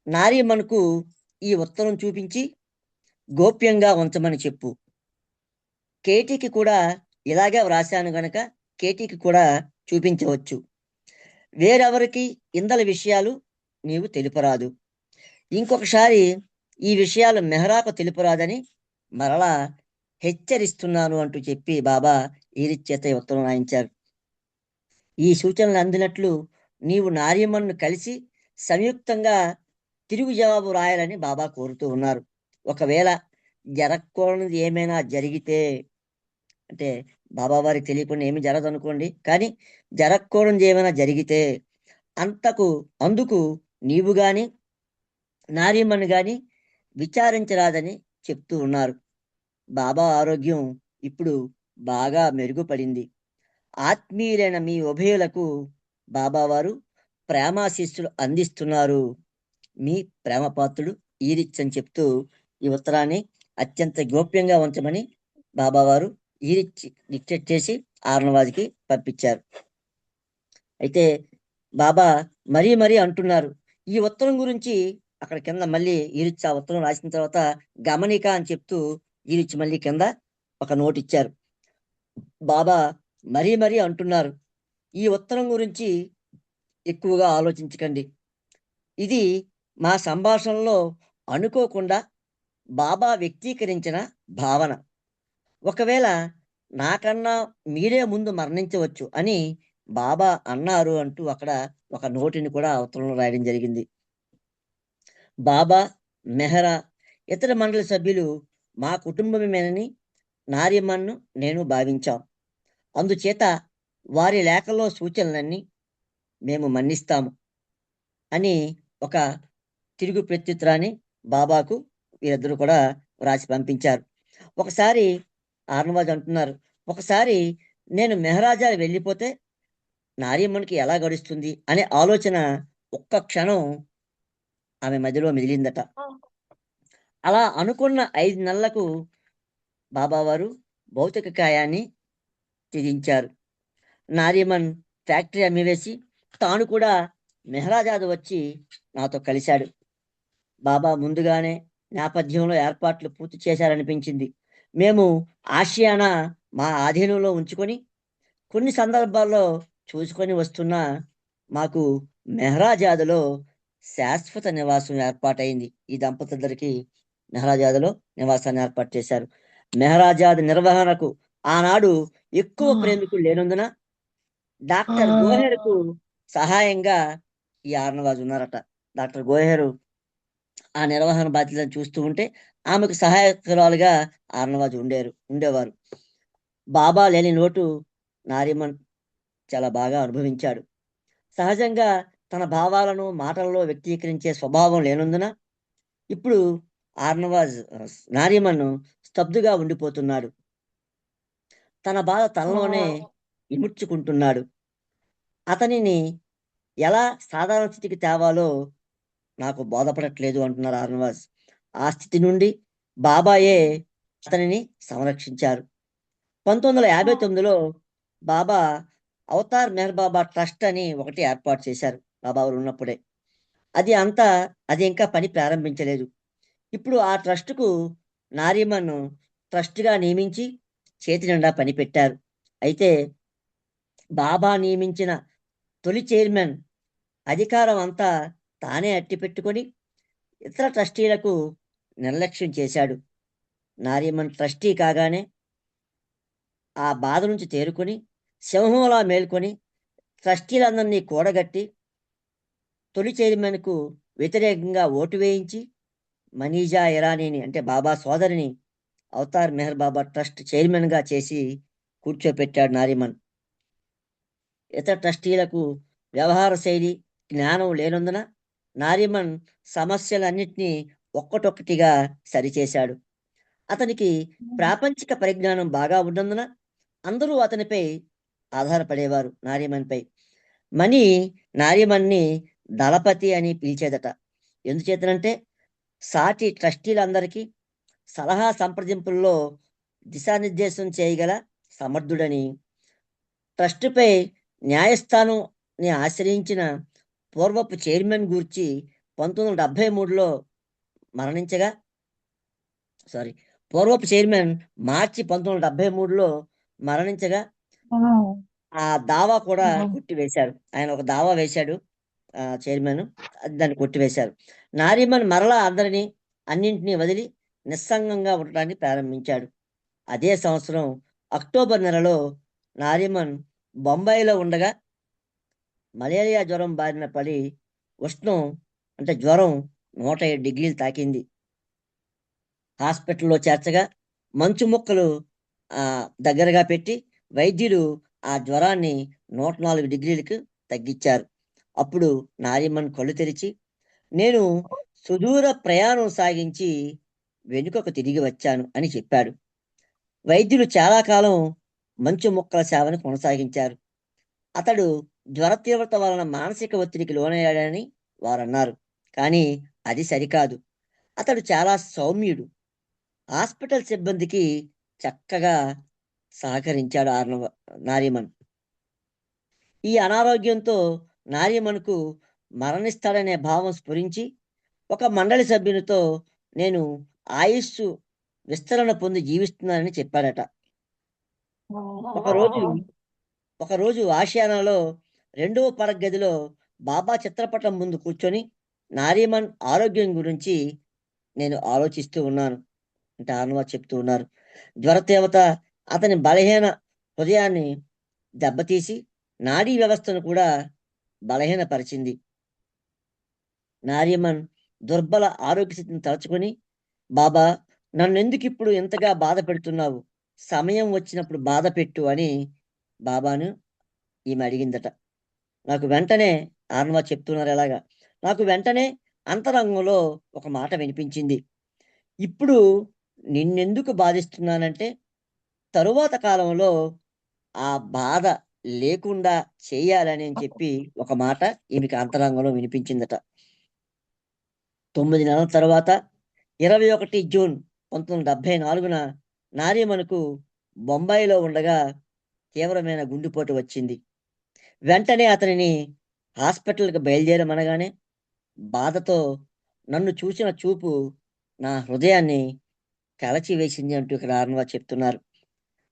నారీమన్కు ఈ ఉత్తరం చూపించి గోప్యంగా ఉంచమని చెప్పు. కేటీకి కూడా ఇలాగే వ్రాశాను గనక కేటీకి కూడా చూపించవచ్చు. వేరెవరికి ఇందల విషయాలు నీవు తెలుపరాదు. ఇంకొకసారి ఈ విషయాలు మెహరాకు తెలుపరాదని మరలా హెచ్చరిస్తున్నాను అంటూ చెప్పి బాబా ఈరిచ్ చేత ఉత్తరం రాయించారు. ఈ సూచనలు అందినట్లు నీవు నారీమన్ను కలిసి సంయుక్తంగా తిరుగు జవాబు రాయాలని బాబా కోరుతూ ఉన్నారు. ఒకవేళ జరగకూడనిది ఏమైనా జరిగితే, అంటే బాబా వారికి తెలియకుండా ఏమి జరగదు అనుకోండి, కానీ జరగకూడనిది ఏమైనా జరిగితే అందుకు నీవు గాని నారీమన్ గాని విచారించరాదని చెప్తూ ఉన్నారు. బాబా ఆరోగ్యం ఇప్పుడు బాగా మెరుగుపడింది. ఆత్మీయులైన మీ ఉభయులకు బాబావారు ప్రేమాశీస్సులు అందిస్తున్నారు. మీ ప్రేమపాత్రుడు ఈరిచ్ అని చెప్తూ ఈ ఉత్తరాన్ని అత్యంత గోప్యంగా ఉంచమని బాబావారు ఈరిచ్ డిక్టేట్ చేసి ఆర్నవాజ్కి పంపించారు. అయితే బాబా మరీ అంటున్నారు. ఈ ఉత్తరం గురించి అక్కడ కింద మళ్ళీ ఈరిచ్ ఆ ఉత్తరం రాసిన తర్వాత గమనిక అని చెప్తూ ఈరిచ్ మళ్ళీ కింద ఒక నోట్ ఇచ్చారు. బాబా మరీ అంటున్నారు, ఈ ఉత్తరం గురించి ఎక్కువగా ఆలోచించకండి. ఇది మా సంభాషణలో అనుకోకుండా బాబా వ్యక్తీకరించిన భావన. ఒకవేళ నాకన్నా మీరే ముందు మరణించవచ్చు అని బాబా అన్నారు అంటూ అక్కడ ఒక నోటిని కూడా అవతలంలో రాయడం జరిగింది. బాబా, మెహరా, ఇతర మండలి సభ్యులు మా కుటుంబమేనని నారిమన్ను నేను భావించాం. అందుచేత వారి లేఖలో సూచనలన్నీ మేము మన్నిస్తాము అని ఒక తిరుగు ప్రత్యుత్తరాన్ని బాబాకు వీరిద్దరూ కూడా వ్రాసి పంపించారు. ఒకసారి ఆర్నవాజ్ అంటున్నారు, ఒకసారి నేను మెహరాజా వెళ్ళిపోతే నారియమ్మనికి ఎలా గడుస్తుంది అనే ఆలోచన ఒక్క క్షణం ఆమె మధ్యలో మిగిలిందట. అలా అనుకున్న 5 నెలలకు బాబావారు భౌతిక కాయాన్ని త్యజించారు. నారియమన్ ఫ్యాక్టరీ అమ్మివేసి తాను కూడా మెహరాజాద్ వచ్చి నాతో కలిశాడు. బాబా ముందుగానే నేపథ్యంలో ఏర్పాట్లు పూర్తి చేశారనిపించింది. మేము ఆసియానా మా ఆధీనంలో ఉంచుకొని కొన్ని సందర్భాల్లో చూసుకొని వస్తున్నా మాకు మెహరాజాద్లో శాశ్వత నివాసం ఏర్పాటైంది. ఈ దంపతులిద్దరికి మెహరాజాద్లో నివాసాన్ని ఏర్పాటు చేశారు. మెహరాజాద్ నిర్వహణకు ఆనాడు ఎక్కువ ప్రేమికులు లేనందున డాక్టర్ గోహెర్కు సహాయంగా ఈ ఆర్నవాజ్ ఉన్నారట. డాక్టర్ గోహెరు ఆ నిర్వహణ బాధ్యతలను చూస్తూ ఉంటే ఆమెకు సహాయకురాలుగా ఆర్నవాజ్ ఉండేవారు. బాబా లేని లోటు నారిమన్ చాలా బాగా అనుభవించాడు. సహజంగా తన భావాలను మాటల్లో వ్యక్తీకరించే స్వభావం లేనందున ఇప్పుడు నారిమన్ స్తబ్దుగా ఉండిపోతున్నాడు. తన బాధ తనలోనే ఇముడ్చుకుంటున్నాడు. అతనిని ఎలా సాధారణ స్థితికి తేవాలో నాకు బోధపడట్లేదు అంటున్నారు ఆర్నవాజ్. ఆ స్థితి నుండి బాబాయే అతనిని సంరక్షించారు. 1959లో బాబా అవతార్ మెహర్ బాబా ట్రస్ట్ అని ఒకటి ఏర్పాటు చేశారు బాబా వారు ఉన్నప్పుడే. అది ఇంకా పని ప్రారంభించలేదు. ఇప్పుడు ఆ ట్రస్టుకు నారిమన్ ట్రస్ట్గా నియమించి చేతి నిండా పని పెట్టారు. అయితే బాబా నియమించిన తొలి చైర్మన్ అధికారం అంతా తానే అట్టిపెట్టుకొని ఇతర ట్రస్టీలకు నిర్లక్ష్యం చేశాడు. నారిమన్ ట్రస్టీ కాగానే ఆ బాధ నుంచి తేరుకొని సింహంలా మేల్కొని ట్రస్టీలందరినీ కూడగట్టి తొలి చైర్మన్కు వ్యతిరేకంగా ఓటు వేయించి మనీజా ఇరానీని అంటే బాబా సోదరిని అవతార్ మెహర్ బాబా ట్రస్ట్ చైర్మన్గా చేసి కూర్చోపెట్టాడు నారిమన్. ఇతర ట్రస్టీలకు వ్యవహార శైలి జ్ఞానం లేనందున నారిమన్ సమస్యలన్నింటినీ ఒక్కటొక్కటిగా సరిచేశాడు. అతనికి ప్రాపంచిక పరిజ్ఞానం బాగా ఉన్నందున అందరూ అతనిపై ఆధారపడేవారు. నారిమన్పై మణి నారిమన్ని దళపతి అని పిలిచేదట. ఎందుచేతనంటే సాటి ట్రస్టీలందరికీ సలహా సంప్రదింపుల్లో దిశానిర్దేశం చేయగల సమర్థుడని. ట్రస్టుపై న్యాయస్థానాన్ని ఆశ్రయించిన పూర్వపు చైర్మన్ గూర్చి 1973లో మరణించగా పూర్వపు చైర్మన్ మార్చి 1973లో మరణించగా ఆ దావా కూడా కొట్టివేశారు. ఆయన ఒక దావా వేశాడు చైర్మన్, దాన్ని కొట్టివేశారు. నారిమన్ మరలా అన్నింటినీ వదిలి నిస్సంగంగా ఉండటాన్ని ప్రారంభించాడు. అదే సంవత్సరం అక్టోబర్ నెలలో నారిమన్ బొంబాయిలో ఉండగా మలేరియా జ్వరం బారిన పడి ఉష్ణం అంటే జ్వరం 107 డిగ్రీలు తాకింది. హాస్పిటల్లో చేర్చగా మంచు ముక్కలు దగ్గరగా పెట్టి వైద్యులు ఆ జ్వరాన్ని 104 డిగ్రీలకు తగ్గించారు. అప్పుడు నారిమన్ కళ్ళు తెరిచి నేను సుదూర ప్రయాణం సాగించి వెనుకకు తిరిగి వచ్చాను అని చెప్పాడు. వైద్యులు చాలా కాలం మంచు ముక్కల సేవను కొనసాగించారు. అతడు జ్వర తీవ్రత వలన మానసిక ఒత్తిడికి లోనయ్యాడని వారన్నారు. కానీ అది సరికాదు. అతడు చాలా సౌమ్యుడు. హాస్పిటల్ సిబ్బందికి చక్కగా సహకరించాడు నారిమన్. ఈ అనారోగ్యంతో నారిమన్కు మరణిస్తాడనే భావం స్ఫురించి ఒక మండలి సభ్యునితో నేను ఆయుస్సు విస్తరణ పొంది జీవిస్తున్నానని చెప్పాడట. ఒకరోజు ఆసియానాలో 2వ పడగదిలో బాబా చిత్రపటం ముందు కూర్చొని నారిమన్ ఆరోగ్యం గురించి నేను ఆలోచిస్తూ ఉన్నాను అంటే ఆర్నవాజ్ చెప్తూ ఉన్నారు. జ్వర తీవ్రత అతని బలహీన హృదయాన్ని దెబ్బతీసి నాడీ వ్యవస్థను కూడా బలహీనపరిచింది. నారియమన్ దుర్బల ఆరోగ్య స్థితిని తలుచుకొని, బాబా నన్నెందుకు ఇప్పుడు ఇంతగా బాధ పెడుతున్నావు, సమయం వచ్చినప్పుడు బాధ పెట్టు అని బాబాను ఈమె అడిగిందట. నాకు వెంటనే ఆర్నవాజ్ చెప్తున్నారు ఎలాగా, నాకు వెంటనే అంతరంగంలో ఒక మాట వినిపించింది. ఇప్పుడు నిన్నెందుకు బాధిస్తున్నానంటే తరువాత కాలంలో ఆ బాధ లేకుండా చేయాలని అని చెప్పి ఒక మాట ఈమెకి అంతరంగంలో వినిపించిందట. 9 నెలల తర్వాత 21 జూన్ 1974న నారియమన్కు బొంబాయిలో ఉండగా తీవ్రమైన గుండెపోటు వచ్చింది. వెంటనే అతనిని హాస్పిటల్కి బయలుదేరమనగానే బాధతో నన్ను చూసిన చూపు నా హృదయాన్ని కలచివేసింది అంటూ ఇక్కడ ఆర్నవాజ్ చెప్తున్నారు.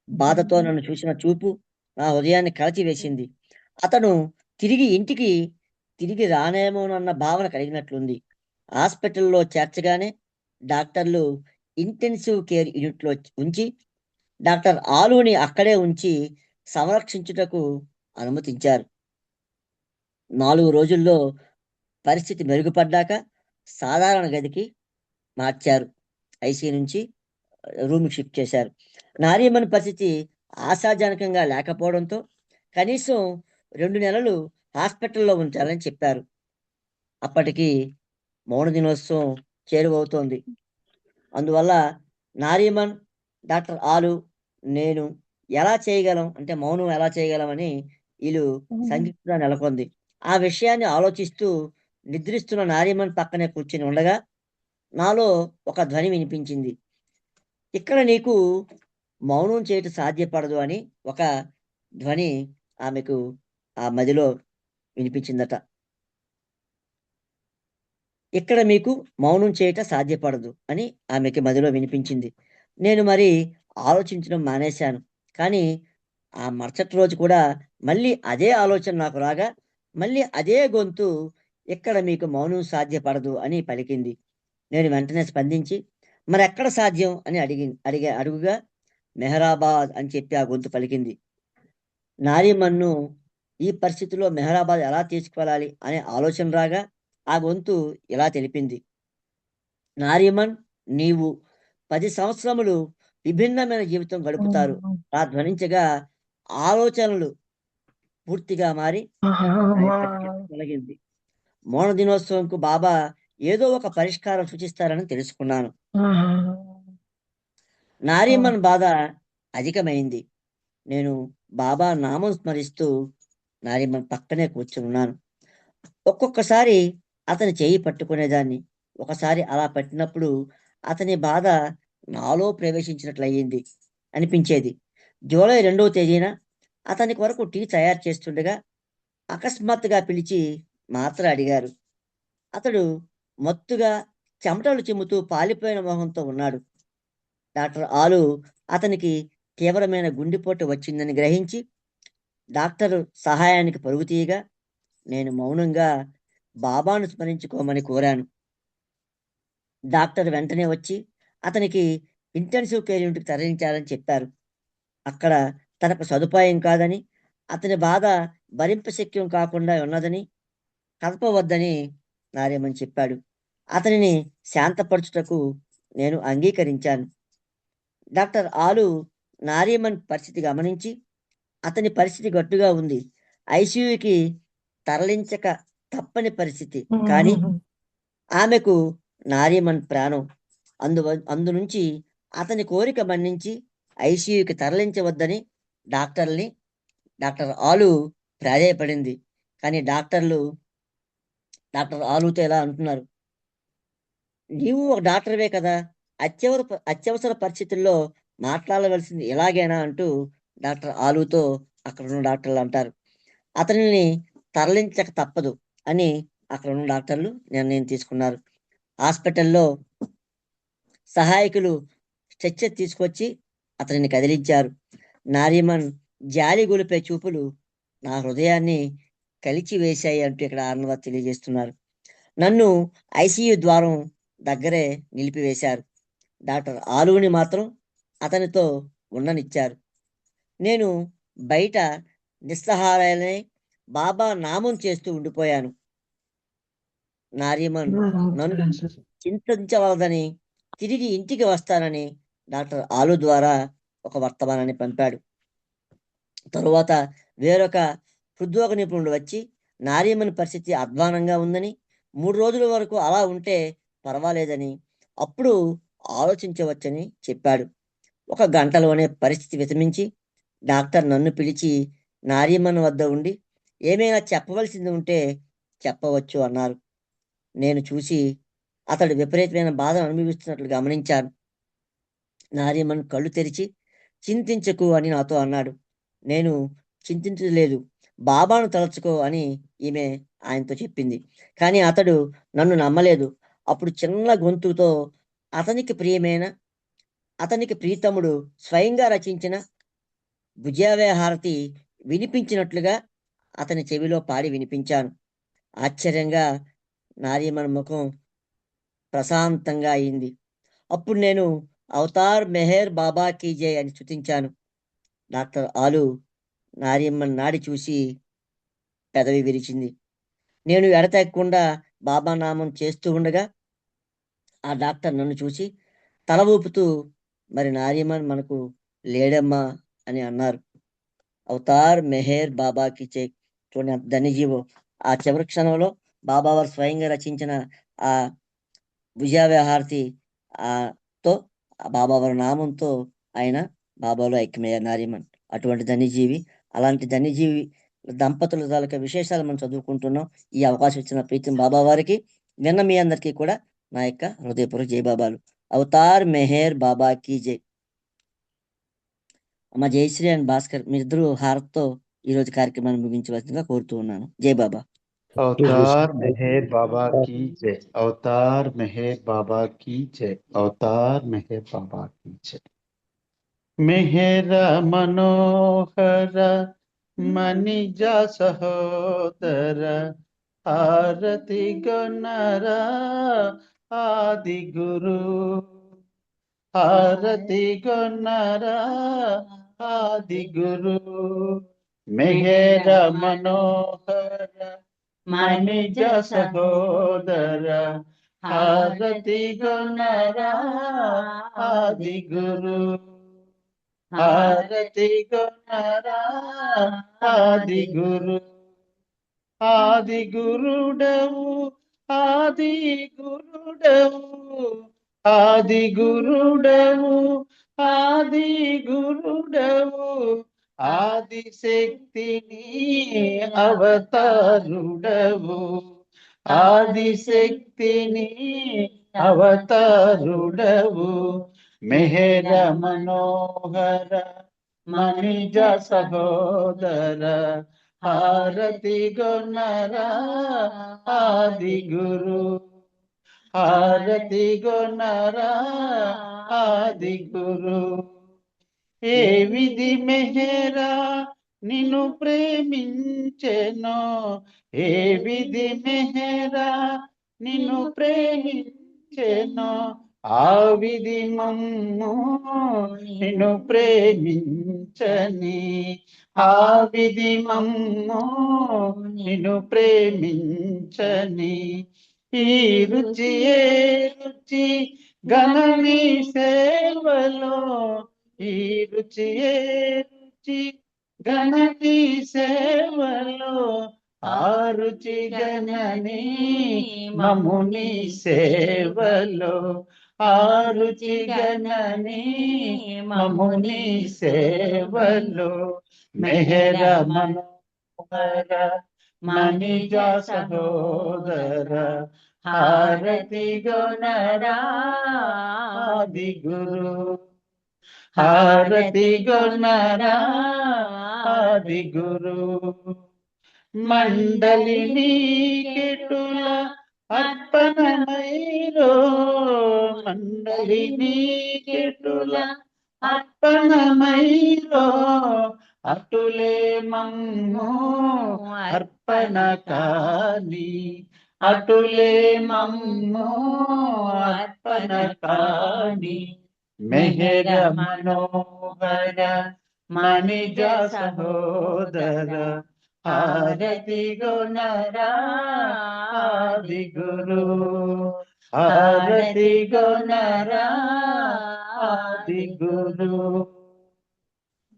బాధతో నన్ను చూసిన చూపు నా హృదయాన్ని కలచివేసింది. అతను ఇంటికి తిరిగి రానేమోనన్న భావన కలిగినట్లుంది. హాస్పిటల్లో చేర్చగానే డాక్టర్లు ఇంటెన్సివ్ కేర్ యూనిట్లో ఉంచి డాక్టర్ ఆలుని అక్కడే ఉంచి సంరక్షించుటకు అనుమతించారు. 4 రోజుల్లో పరిస్థితి మెరుగుపడ్డాక సాధారణ గదికి మార్చారు. ఐసీ నుంచి రూమ్కి షిఫ్ట్ చేశారు. నారియమన్ పరిస్థితి ఆశాజనకంగా లేకపోవడంతో కనీసం 2 నెలలు హాస్పిటల్లో ఉంచాలని చెప్పారు. అప్పటికి మౌన దినోత్సవం చేరువవుతోంది. అందువల్ల నారియమన్, డాక్టర్ ఆలు, నేను ఎలా చేయగలం అంటే మౌనం ఎలా చేయగలమని వీళ్ళు సందిగ్ధత నెలకొంది. ఆ విషయాన్ని ఆలోచిస్తూ నిద్రిస్తున్న నారియమన్ పక్కనే కూర్చుని ఉండగా నాలో ఒక ధ్వని వినిపించింది. ఇక్కడ నీకు మౌనం చేయటం సాధ్యపడదు అని ఒక ధ్వని ఆమెకు ఆ మదిలో వినిపించిందట. ఇక్కడ మీకు మౌనం చేయటం సాధ్యపడదు అని ఆమెకి మదిలో వినిపించింది. నేను మరి ఆలోచించడం మానేశాను. కానీ ఆ మరుసటి రోజు కూడా మళ్ళీ అదే ఆలోచన నాకు రాగా మళ్ళీ అదే గొంతు ఇక్కడ మీకు మౌనం సాధ్యపడదు అని పలికింది. నేను వెంటనే స్పందించి మరి ఎక్కడ సాధ్యం అని అడుగుగా మెహరాబాద్ అని చెప్పి ఆ గొంతు పలికింది. నారియమన్ను ఈ పరిస్థితిలో మెహరాబాద్ ఎలా తీసుకువెళ్ళాలి అనే ఆలోచన రాగా ఆ గొంతు ఇలా తెలిపింది, నారియమన్ నీవు 10 సంవత్సరములు విభిన్నమైన జీవితం గడుపుతారు. ఆ ధ్వనించగా ఆలోచనలు పూర్తిగా మారి తొలగింది. మౌన దినోత్సవంకు బాబా ఏదో ఒక పరిష్కారం సూచిస్తారని తెలుసుకున్నాను. నారియమన్ బాధ అధికమైంది. నేను బాబా నామం స్మరిస్తూ నారియమన్ పక్కనే కూర్చున్నాను. ఒక్కొక్కసారి అతని చేయి పట్టుకునేదాన్ని. ఒకసారి అలా పట్టినప్పుడు అతని బాధ నాలో ప్రవేశించినట్లయింది అనిపించేది. జూలై 2వ తేదీన అతని కొరకు టీ తయారు చేస్తుండగా అకస్మాత్తుగా పిలిచి మాత్ర అడిగారు. అతడు మత్తుగా చెమటలు చిమ్ముతూ పాలిపోయిన మొహంతో ఉన్నాడు. డాక్టర్ ఆలు అతనికి తీవ్రమైన గుండెపోటు వచ్చిందని గ్రహించి డాక్టరు సహాయానికి పరుగు తీయగా నేను మౌనంగా బాబాను స్మరించుకోమని కోరాను. డాక్టర్ వెంటనే వచ్చి అతనికి ఇంటెన్సివ్ కేర్ యూనిట్కి తరలించాలని చెప్పారు. అక్కడ తనకు సదుపాయం కాదని, అతని బాధ భరింపశక్యం కాకుండా ఉన్నదని, కదపవద్దని నారియమన్ చెప్పాడు. అతనిని శాంతపరచుటకు నేను అంగీకరించాను. డాక్టర్ ఆలు నారియమన్ పరిస్థితి గమనించి అతని పరిస్థితి గట్టుగా ఉంది, ఐసీయూకి తరలించక తప్పని పరిస్థితి, కానీ ఆమెకు నారియమన్ ప్రాణం, అందునుంచి అతని కోరిక మన్నించి ఐసీయూకి తరలించవద్దని డాక్టర్ ఆలు ప్రాధేయపడింది. కానీ డాక్టర్ ఆలుతో ఎలా అంటున్నారు, నీవు ఒక డాక్టర్వే కదా, అత్యవసర పరిస్థితుల్లో మాట్లాడవలసింది ఎలాగైనా అంటూ డాక్టర్ ఆలుతో అక్కడ ఉన్న డాక్టర్లు అంటారు. అతనిని తరలించక తప్పదు అని అక్కడ ఉన్న డాక్టర్లు నిర్ణయం తీసుకున్నారు. హాస్పిటల్లో సహాయకులు స్ట్రెచ్చర్ తీసుకొచ్చి అతనిని కదిలించారు. నారియమన్ జాలి గొలిపే చూపులు నా హృదయాన్ని కలిచి వేశాయి అంటూ ఇక్కడ ఆర్నవాజ్ తెలియజేస్తున్నారు. నన్ను ఐసీయూ ద్వారం దగ్గరే నిలిపివేశారు. డాక్టర్ ఆలుని మాత్రం అతనితో ఉండనిచ్చారు. నేను బయట నిస్సహారాలనే బాబా నామం చేస్తూ ఉండిపోయాను. నారీమన్ నన్ను చింతించవలదని, తిరిగి ఇంటికి వస్తానని డాక్టర్ ఆలు ద్వారా ఒక వర్తమానాన్ని పంపాడు. తరువాత వేరొక హృద్రోగ నిపుణుడు వచ్చి నారీమన్ పరిస్థితి అధ్వానంగా ఉందని, 3 రోజుల వరకు అలా ఉంటే పర్వాలేదని, అప్పుడు ఆలోచించవచ్చని చెప్పాడు. 1 గంటలోనే పరిస్థితి విషమించి డాక్టర్ నన్ను పిలిచి నారీమన్ వద్ద ఉండి ఏమైనా చెప్పవలసింది ఉంటే చెప్పవచ్చు అన్నారు. నేను చూసి అతడు విపరీతమైన బాధను అనుభవిస్తున్నట్లు గమనించాను. నారీమన్ కళ్ళు తెరిచి చింతించకు అని నాతో అన్నాడు. నేను చింతించలేదు, బాబాను తలుచుకో అని ఈమె ఆయనతో చెప్పింది. కానీ అతడు నన్ను నమ్మలేదు. అప్పుడు చిన్న గొంతుతో అతనికి ప్రీతముడు స్వయంగా రచించిన భుజావే హారతి వినిపించినట్లుగా అతని చెవిలో పాడి వినిపించాను. ఆశ్చర్యంగా నారీమన్ ముఖం ప్రశాంతంగా అయింది. అప్పుడు నేను అవతార్ మెహర్ బాబా కీ జై అని స్తుతించాను. డాక్టర్ ఆలు నారీమన్ నాడి చూసి పెదవి విరిచింది. నేను ఎడతెగకుండా బాబా నామం చేస్తూ ఉండగా ఆ డాక్టర్ నన్ను చూసి తల ఊపుతూ, మరి నారీమన్ మనకు లేడమ్మా అని అన్నారు. అవతార్ మెహర్ బాబాకి జై. చూడండి ఎంత ధన్యజీవో. ఆ చివరి క్షణంలో బాబా వారు స్వయంగా రచించిన ఆ భుజావహారతి తో బాబా వారి నామంతో ఆయన బాబాలో ఐక్యమయ్యారు నారీమన్. అటువంటి ధన్యజీవి. అలాంటి ధన్యజీవి దంపతుల తాలూకా విశేషాలు మనం చదువుకుంటున్నాం. ఈ అవకాశం ఇచ్చిన ప్రీతం బాబా వారికి, విన్న మీ అందరికీ కూడా నా యొక్క హృదయపూర్వక జై బాబాలు. అవతార్ మెహర్ బాబా కీ జై. అమ్మ జయశ్రీ అండ్ భాస్కర్, మీరిద్దరూ హారత్తో ఈ రోజు కార్యక్రమాన్ని ముగించవలసిందిగా కోరుతూ ఉన్నాను. జై బాబా. अवतार मेहर बाबा की जय। अवतार मेहर बाबा की जय। अवतार मेहर बाबा की जय। मेहर मनोहर मनिज सहोदर आरती गणर आदि गुरु आरती गणर आदि गुरु मेहर मनोहर मनिज सहोदर आरती गणर आदि गुरु आरती गणर आदि गुरु आदि गुरुडवु आदि गुरुडवु आदि गुरुडवु आदि गुरुडवु आदि शक्तिनी अवतारुडवु आदि शक्तिनी अवतारुडवु मेहर मनोहर मनिज सहोदर आरती गणर आदि गुरु आरती गणर आदि गुरु ఏ విధి మెహరా నిన్ను ప్రేమించెనో ఏ విధి మెహరా నిన్ను ప్రేమించెనో ఆ విధి మమ్ము నిన్ను ప్రేమించని ఆ విధి మమ్ము నిన్ను ప్రేమించని ఈ రుచి ఏ రుచి గణని సేవలో ఈ రుచి ఏ రుచి గణని సేవలో ఆ రుచి గణని మముని సేవలో ఆ రుచి గణని మముని సేవలో మెహర మనోహర మనిజ సహోదర హారతి గణర ఆది గురు హారతి గణర ఆది గురు మండలిని కెటుల అర్పణమైరో మండలిని కెటుల అర్పణమైరో అటులే మమ్ము అర్పణ కాని అటులే మమ్ము అర్పణ కాని మెహర మనోహర మణిజ సహోదర హారతి గుణరా ఆది గురు హారతి గుణరా ఆది గురు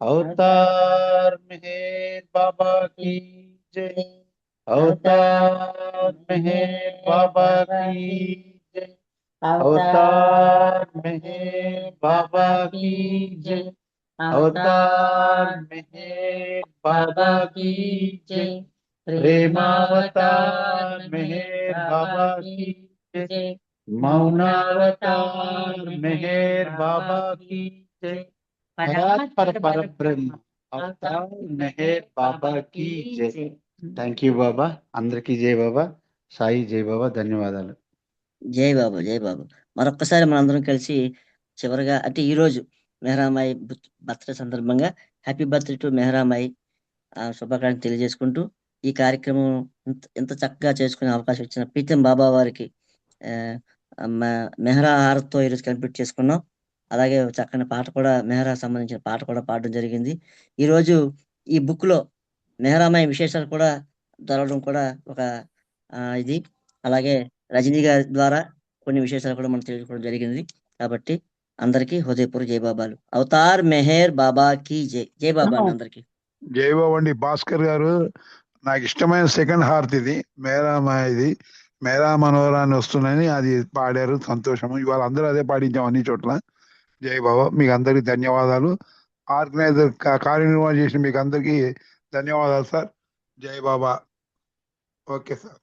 अवतार मेहर बाबा की जय अवतार मेहर बाबा की जय अवतार मेहर बाबा की जय अवतार मेहर बाबा की जय प्रेमावतार मेहर बाबा की जय मौनावतार मेहर बाबा की जय పరాత్పర పరబ్రహ్మ అవతార్ మెహర్ బాబా की జై థ్యాంక్ యూ బాబా అందరికీ జై బాబా సాయి జై బాబా ధన్యవాదాలు జై బాబా జై బాబా. మరొక్కసారి మనందరం కలిసి చివరిగా అంటే ఈ రోజు మెహరామాయి బర్త్డే సందర్భంగా హ్యాపీ బర్త్డే టు మెహరామాయి శుభాకాంక్షలు తెలియజేసుకుంటూ ఈ కార్యక్రమం ఎంత చక్కగా చేసుకునే అవకాశం ఇచ్చిన ప్రీతం బాబా వారికి మెహరా హారత్తో ఈరోజు కంప్లీట్ చేసుకున్నాం. అలాగే చక్కని పాట కూడా మెహరా సంబంధించిన పాట కూడా పాడడం జరిగింది. ఈరోజు ఈ బుక్ లో మెహరామాయి విశేషాలు కూడా దొరకడం కూడా ఒక ఇది. అలాగే రజనీ గారి ద్వారా కొన్ని విశేషాలు కూడా మనం తెలుసుకోవడం జరిగింది. కాబట్టి అందరికీ హృదయపూర్వక జై బాబాలు. అవతార్ మెహర్ బాబా కి జై. జై బాబా అండి అందరికి. జై బాబా అండి. భాస్కర్ గారు, నాకు ఇష్టమైన సెకండ్ హార్త్ ఇది మేరామాయిది. మేరా మనోహరాన్ని వస్తున్నాయని అది పాడారు, సంతోషము. ఇవాళ అందరూ అదే పాడించాం అన్ని చోట్ల. జై బాబా. మీకు అందరికి ధన్యవాదాలు. ఆర్గనైజర్ కార్యనిర్వహణ చేసిన మీకు అందరికీ ధన్యవాదాలు సార్. జై బాబా. Okay sir.